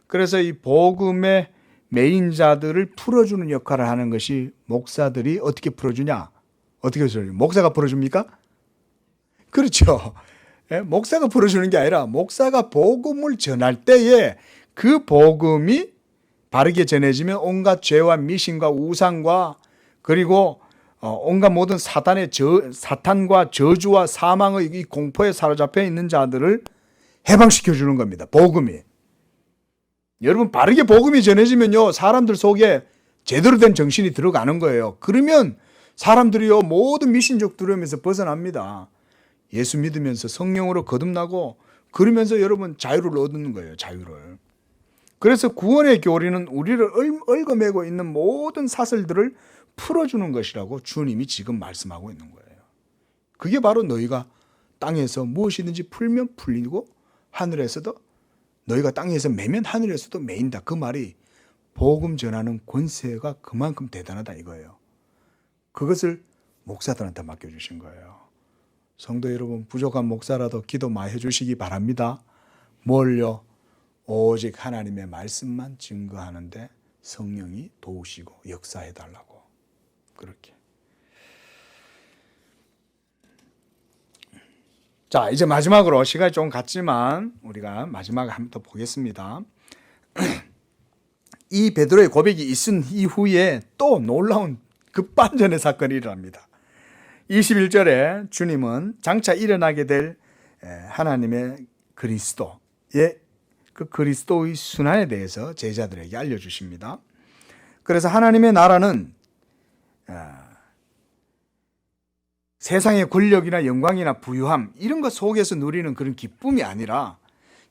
그래서 이 복음의 메인자들을 풀어주는 역할을 하는 것이 목사들이 어떻게 풀어주냐? 어떻게 풀어주냐? 목사가 풀어줍니까? 그렇죠. 예? 목사가 풀어주는 게 아니라 목사가 복음을 전할 때에 그 복음이 바르게 전해지면 온갖 죄와 미신과 우상과 그리고 온갖 모든 사탄과 저주와 사망의 이 공포에 사로잡혀 있는 자들을 해방시켜 주는 겁니다. 복음이. 여러분, 바르게 복음이 전해지면요, 사람들 속에 제대로 된 정신이 들어가는 거예요. 그러면 사람들이요, 모든 미신적 두려움에서 벗어납니다. 예수 믿으면서 성령으로 거듭나고 그러면서 여러분 자유를 얻는 거예요. 자유를. 그래서 구원의 교리는 우리를 얽어매고 있는 모든 사슬들을 풀어주는 것이라고 주님이 지금 말씀하고 있는 거예요. 그게 바로 너희가 땅에서 무엇이든지 풀면 풀리고 하늘에서도 너희가 땅에서 매면 하늘에서도 매인다. 그 말이 복음 전하는 권세가 그만큼 대단하다 이거예요. 그것을 목사들한테 맡겨주신 거예요. 성도 여러분, 부족한 목사라도 기도 많이 해주시기 바랍니다. 뭘요? 오직 하나님의 말씀만 증거하는데 성령이 도우시고 역사해달라고. 그렇게. 자, 이제 마지막으로 시간이 좀 갔지만 우리가 마지막에 한 번 더 보겠습니다. 이 베드로의 고백이 있은 이후에 또 놀라운 급반전의 사건이 일어납니다. 21절에 주님은 장차 일어나게 될 하나님의 그리스도의 그 그리스도의 순환에 대해서 제자들에게 알려주십니다. 그래서 하나님의 나라는 세상의 권력이나 영광이나 부유함 이런 것 속에서 누리는 그런 기쁨이 아니라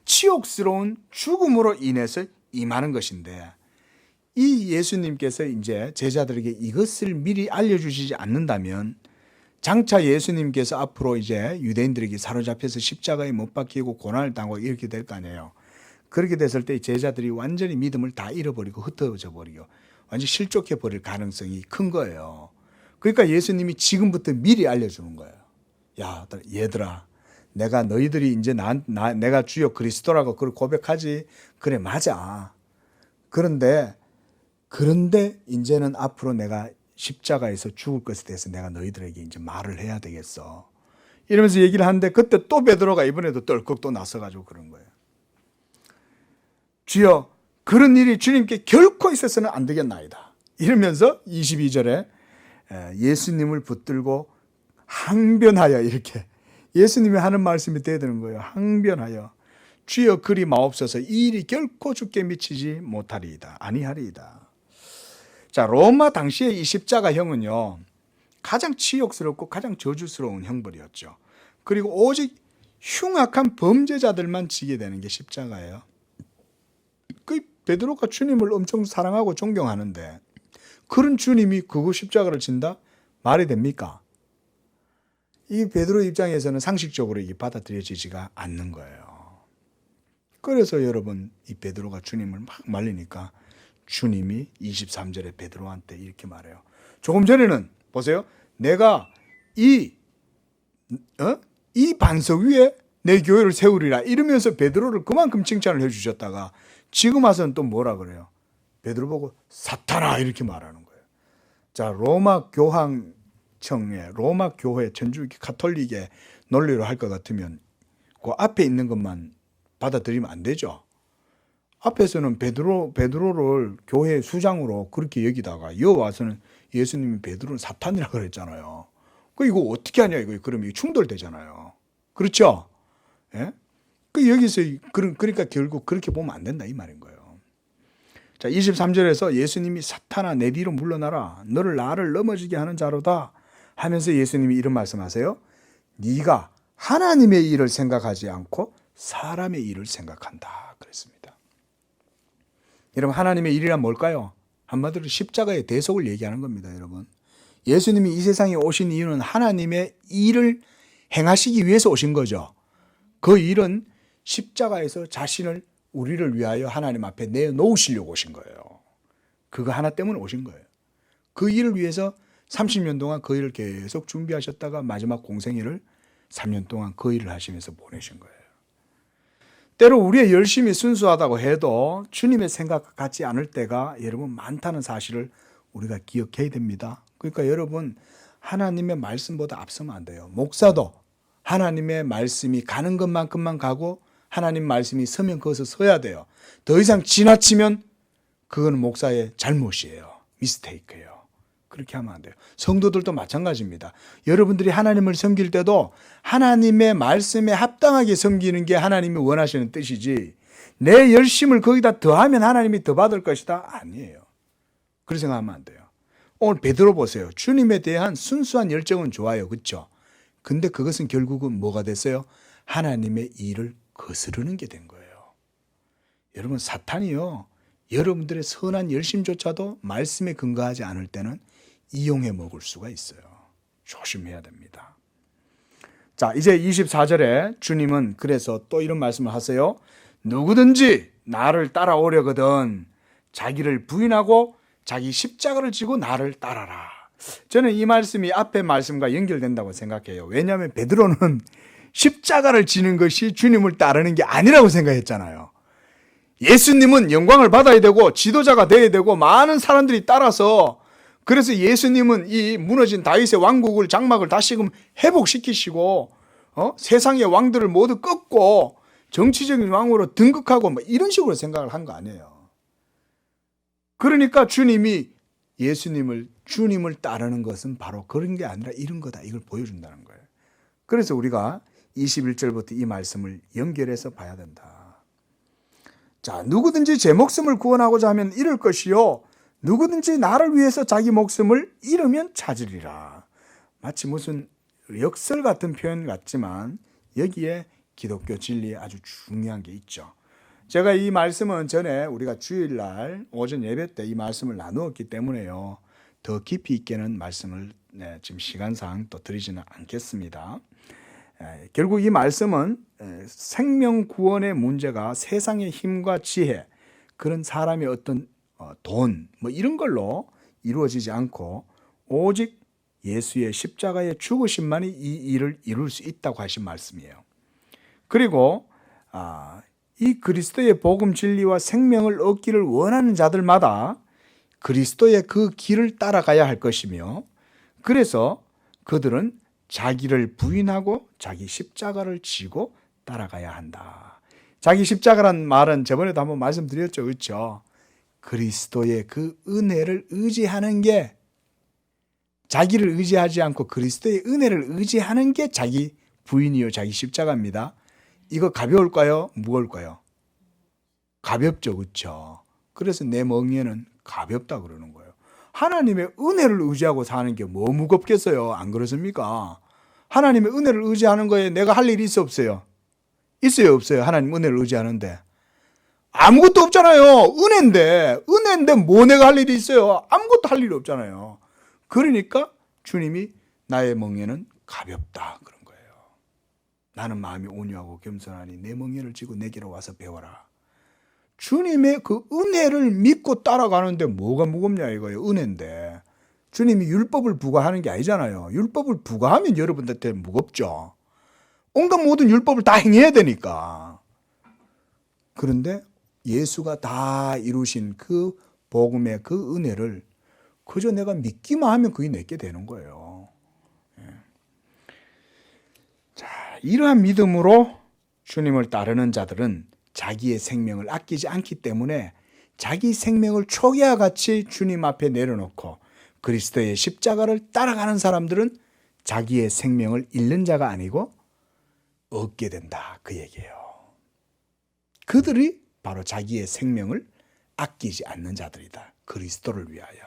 치욕스러운 죽음으로 인해서 임하는 것인데, 이 예수님께서 이제 제자들에게 이것을 미리 알려주시지 않는다면 장차 예수님께서 앞으로 이제 유대인들에게 사로잡혀서 십자가에 못 박히고 고난을 당하고 이렇게 될 거 아니에요. 그렇게 됐을 때 제자들이 완전히 믿음을 다 잃어버리고 흩어져 버리고 완전히 실족해 버릴 가능성이 큰 거예요. 그러니까 예수님이 지금부터 미리 알려주는 거예요. 야, 얘들아, 내가 너희들이 이제 내가 주여 그리스도라고 그걸 고백하지. 그래, 맞아. 그런데 이제는 앞으로 내가 십자가에서 죽을 것에 대해서 내가 너희들에게 이제 말을 해야 되겠어. 이러면서 얘기를 하는데 그때 또 베드로가 이번에도 떨컥 또 나서가지고 그런 거예요. 주여, 그런 일이 주님께 결코 있어서는 안 되겠나이다. 이러면서 22절에 예수님을 붙들고 항변하여, 이렇게 예수님이 하는 말씀이 돼야 되는 거예요. 항변하여 주여 그리 마옵소서, 이 일이 결코 주께 미치지 못하리이다. 아니하리이다. 자, 로마 당시의 이 십자가형은요, 가장 치욕스럽고 가장 저주스러운 형벌이었죠. 그리고 오직 흉악한 범죄자들만 지게 되는 게 십자가예요. 그 베드로가 주님을 엄청 사랑하고 존경하는데 그런 주님이 그거 십자가를 진다? 말이 됩니까? 이 베드로 입장에서는 상식적으로 이게 받아들여지지가 않는 거예요. 그래서 여러분, 이 베드로가 주님을 막 말리니까 주님이 23절에 베드로한테 이렇게 말해요. 조금 전에는 보세요. 내가 이 반석 위에 내 교회를 세우리라 이러면서 베드로를 그만큼 칭찬을 해주셨다가 지금 와서는 또 뭐라 그래요? 베드로 보고 사탄아 이렇게 말하는 거예요. 자, 로마 교황청의 로마 교회 천주교 가톨릭의 논리로 할 것 같으면 그 앞에 있는 것만 받아들이면 안 되죠. 앞에서는 베드로를 교회 수장으로 그렇게 여기다가 이어 와서는 예수님이 베드로는 사탄이라고 그랬잖아요. 이거 어떻게 하냐 이거. 그러면 충돌되잖아요. 그렇죠? 예? 여기서 그러니까 결국 그렇게 보면 안 된다 이 말인 거예요. 자, 23절에서 예수님이 사탄아 내 뒤로 물러나라, 너를 나를 넘어지게 하는 자로다 하면서 예수님이 이런 말씀하세요. 네가 하나님의 일을 생각하지 않고 사람의 일을 생각한다 그랬습니다. 여러분, 하나님의 일이란 뭘까요? 한마디로 십자가의 대속을 얘기하는 겁니다. 여러분, 예수님이 이 세상에 오신 이유는 하나님의 일을 행하시기 위해서 오신 거죠. 그 일은 십자가에서 자신을 우리를 위하여 하나님 앞에 내놓으시려고 오신 거예요. 그거 하나 때문에 오신 거예요. 그 일을 위해서 30년 동안 그 일을 계속 준비하셨다가 마지막 공생애를 3년 동안 그 일을 하시면서 보내신 거예요. 때로 우리의 열심이 순수하다고 해도 주님의 생각과 같지 않을 때가 여러분 많다는 사실을 우리가 기억해야 됩니다. 그러니까 여러분, 하나님의 말씀보다 앞서면 안 돼요. 목사도 하나님의 말씀이 가는 것만큼만 가고 하나님 말씀이 서면 거기서 서야 돼요. 더 이상 지나치면 그건 목사의 잘못이에요. 미스테이크예요. 그렇게 하면 안 돼요. 성도들도 마찬가지입니다. 여러분들이 하나님을 섬길 때도 하나님의 말씀에 합당하게 섬기는 게 하나님이 원하시는 뜻이지, 내 열심을 거기다 더하면 하나님이 더 받을 것이다? 아니에요. 그렇게 생각하면 안 돼요. 오늘 베드로 보세요. 주님에 대한 순수한 열정은 좋아요. 그렇죠? 근데 그것은 결국은 뭐가 됐어요? 하나님의 일을 거스르는 게 된 거예요. 여러분, 사탄이요, 여러분들의 선한 열심조차도 말씀에 근거하지 않을 때는 이용해 먹을 수가 있어요. 조심해야 됩니다. 자, 이제 24절에 주님은 그래서 또 이런 말씀을 하세요. 누구든지 나를 따라오려거든 자기를 부인하고 자기 십자가를 지고 나를 따라라. 저는 이 말씀이 앞의 말씀과 연결된다고 생각해요. 왜냐하면 베드로는 십자가를 지는 것이 주님을 따르는 게 아니라고 생각했잖아요. 예수님은 영광을 받아야 되고 지도자가 되어야 되고 많은 사람들이 따라서, 그래서 예수님은 이 무너진 다윗의 왕국을, 장막을 다시금 회복시키시고 세상의 왕들을 모두 꺾고 정치적인 왕으로 등극하고 뭐 이런 식으로 생각을 한 거 아니에요. 그러니까 주님을 따르는 것은 바로 그런 게 아니라 이런 거다, 이걸 보여준다는 거예요. 그래서 우리가 21절부터 이 말씀을 연결해서 봐야 된다. 자, 누구든지 제 목숨을 구원하고자 하면 잃을 것이요 누구든지 나를 위해서 자기 목숨을 잃으면 찾으리라. 마치 무슨 역설 같은 표현 같지만 여기에 기독교 진리에 아주 중요한 게 있죠. 제가 이 말씀은 전에 우리가 주일날 오전 예배 때 이 말씀을 나누었기 때문에요, 더 깊이 있게는 말씀을 지금 시간상 또 드리지는 않겠습니다. 결국 이 말씀은 생명 구원의 문제가 세상의 힘과 지혜, 그런 사람의 어떤 돈 뭐 이런 걸로 이루어지지 않고 오직 예수의 십자가의 죽으심만이 이 일을 이룰 수 있다고 하신 말씀이에요. 그리고 이 그리스도의 복음 진리와 생명을 얻기를 원하는 자들마다 그리스도의 그 길을 따라가야 할 것이며, 그래서 그들은 자기를 부인하고 자기 십자가를 지고 따라가야 한다. 자기 십자가란 말은 저번에도 한번 말씀드렸죠, 그렇죠? 그리스도의 그 은혜를 의지하는 게, 자기를 의지하지 않고 그리스도의 은혜를 의지하는 게 자기 부인이요 자기 십자가입니다. 이거 가벼울까요? 무거울까요? 가볍죠, 그렇죠? 그래서 내 멍에는 가볍다 그러는 거예요. 하나님의 은혜를 의지하고 사는 게 뭐 무겁겠어요? 안 그렇습니까? 하나님의 은혜를 의지하는 거에 내가 할 일이 있어 없어요? 있어요 없어요? 하나님 은혜를 의지하는데 아무것도 없잖아요. 은혜인데 뭐 내가 할 일이 있어요? 아무것도 할 일이 없잖아요. 그러니까 주님이 나의 멍에는 가볍다 그런 거예요. 나는 마음이 온유하고 겸손하니 내 멍에를 지고 내게로 와서 배워라. 주님의 그 은혜를 믿고 따라가는데 뭐가 무겁냐 이거예요. 은혜인데 주님이 율법을 부과하는 게 아니잖아요. 율법을 부과하면 여러분들한테 무겁죠. 온갖 모든 율법을 다 행해야 되니까. 그런데 예수가 다 이루신 그 복음의 그 은혜를 그저 내가 믿기만 하면 그게 내게 되는 거예요. 자, 이러한 믿음으로 주님을 따르는 자들은 자기의 생명을 아끼지 않기 때문에 자기 생명을 초기와 같이 주님 앞에 내려놓고 그리스도의 십자가를 따라가는 사람들은 자기의 생명을 잃는 자가 아니고 얻게 된다, 그 얘기예요. 그들이 바로 자기의 생명을 아끼지 않는 자들이다, 그리스도를 위하여.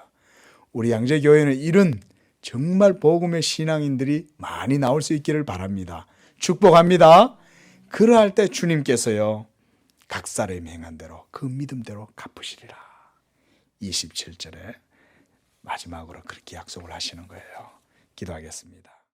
우리 양재교회는 이런 정말 복음의 신앙인들이 많이 나올 수 있기를 바랍니다. 축복합니다. 그러할 때 주님께서요 각 사람이 행한 대로 그 믿음대로 갚으시리라. 27절에 마지막으로 그렇게 약속을 하시는 거예요. 기도하겠습니다.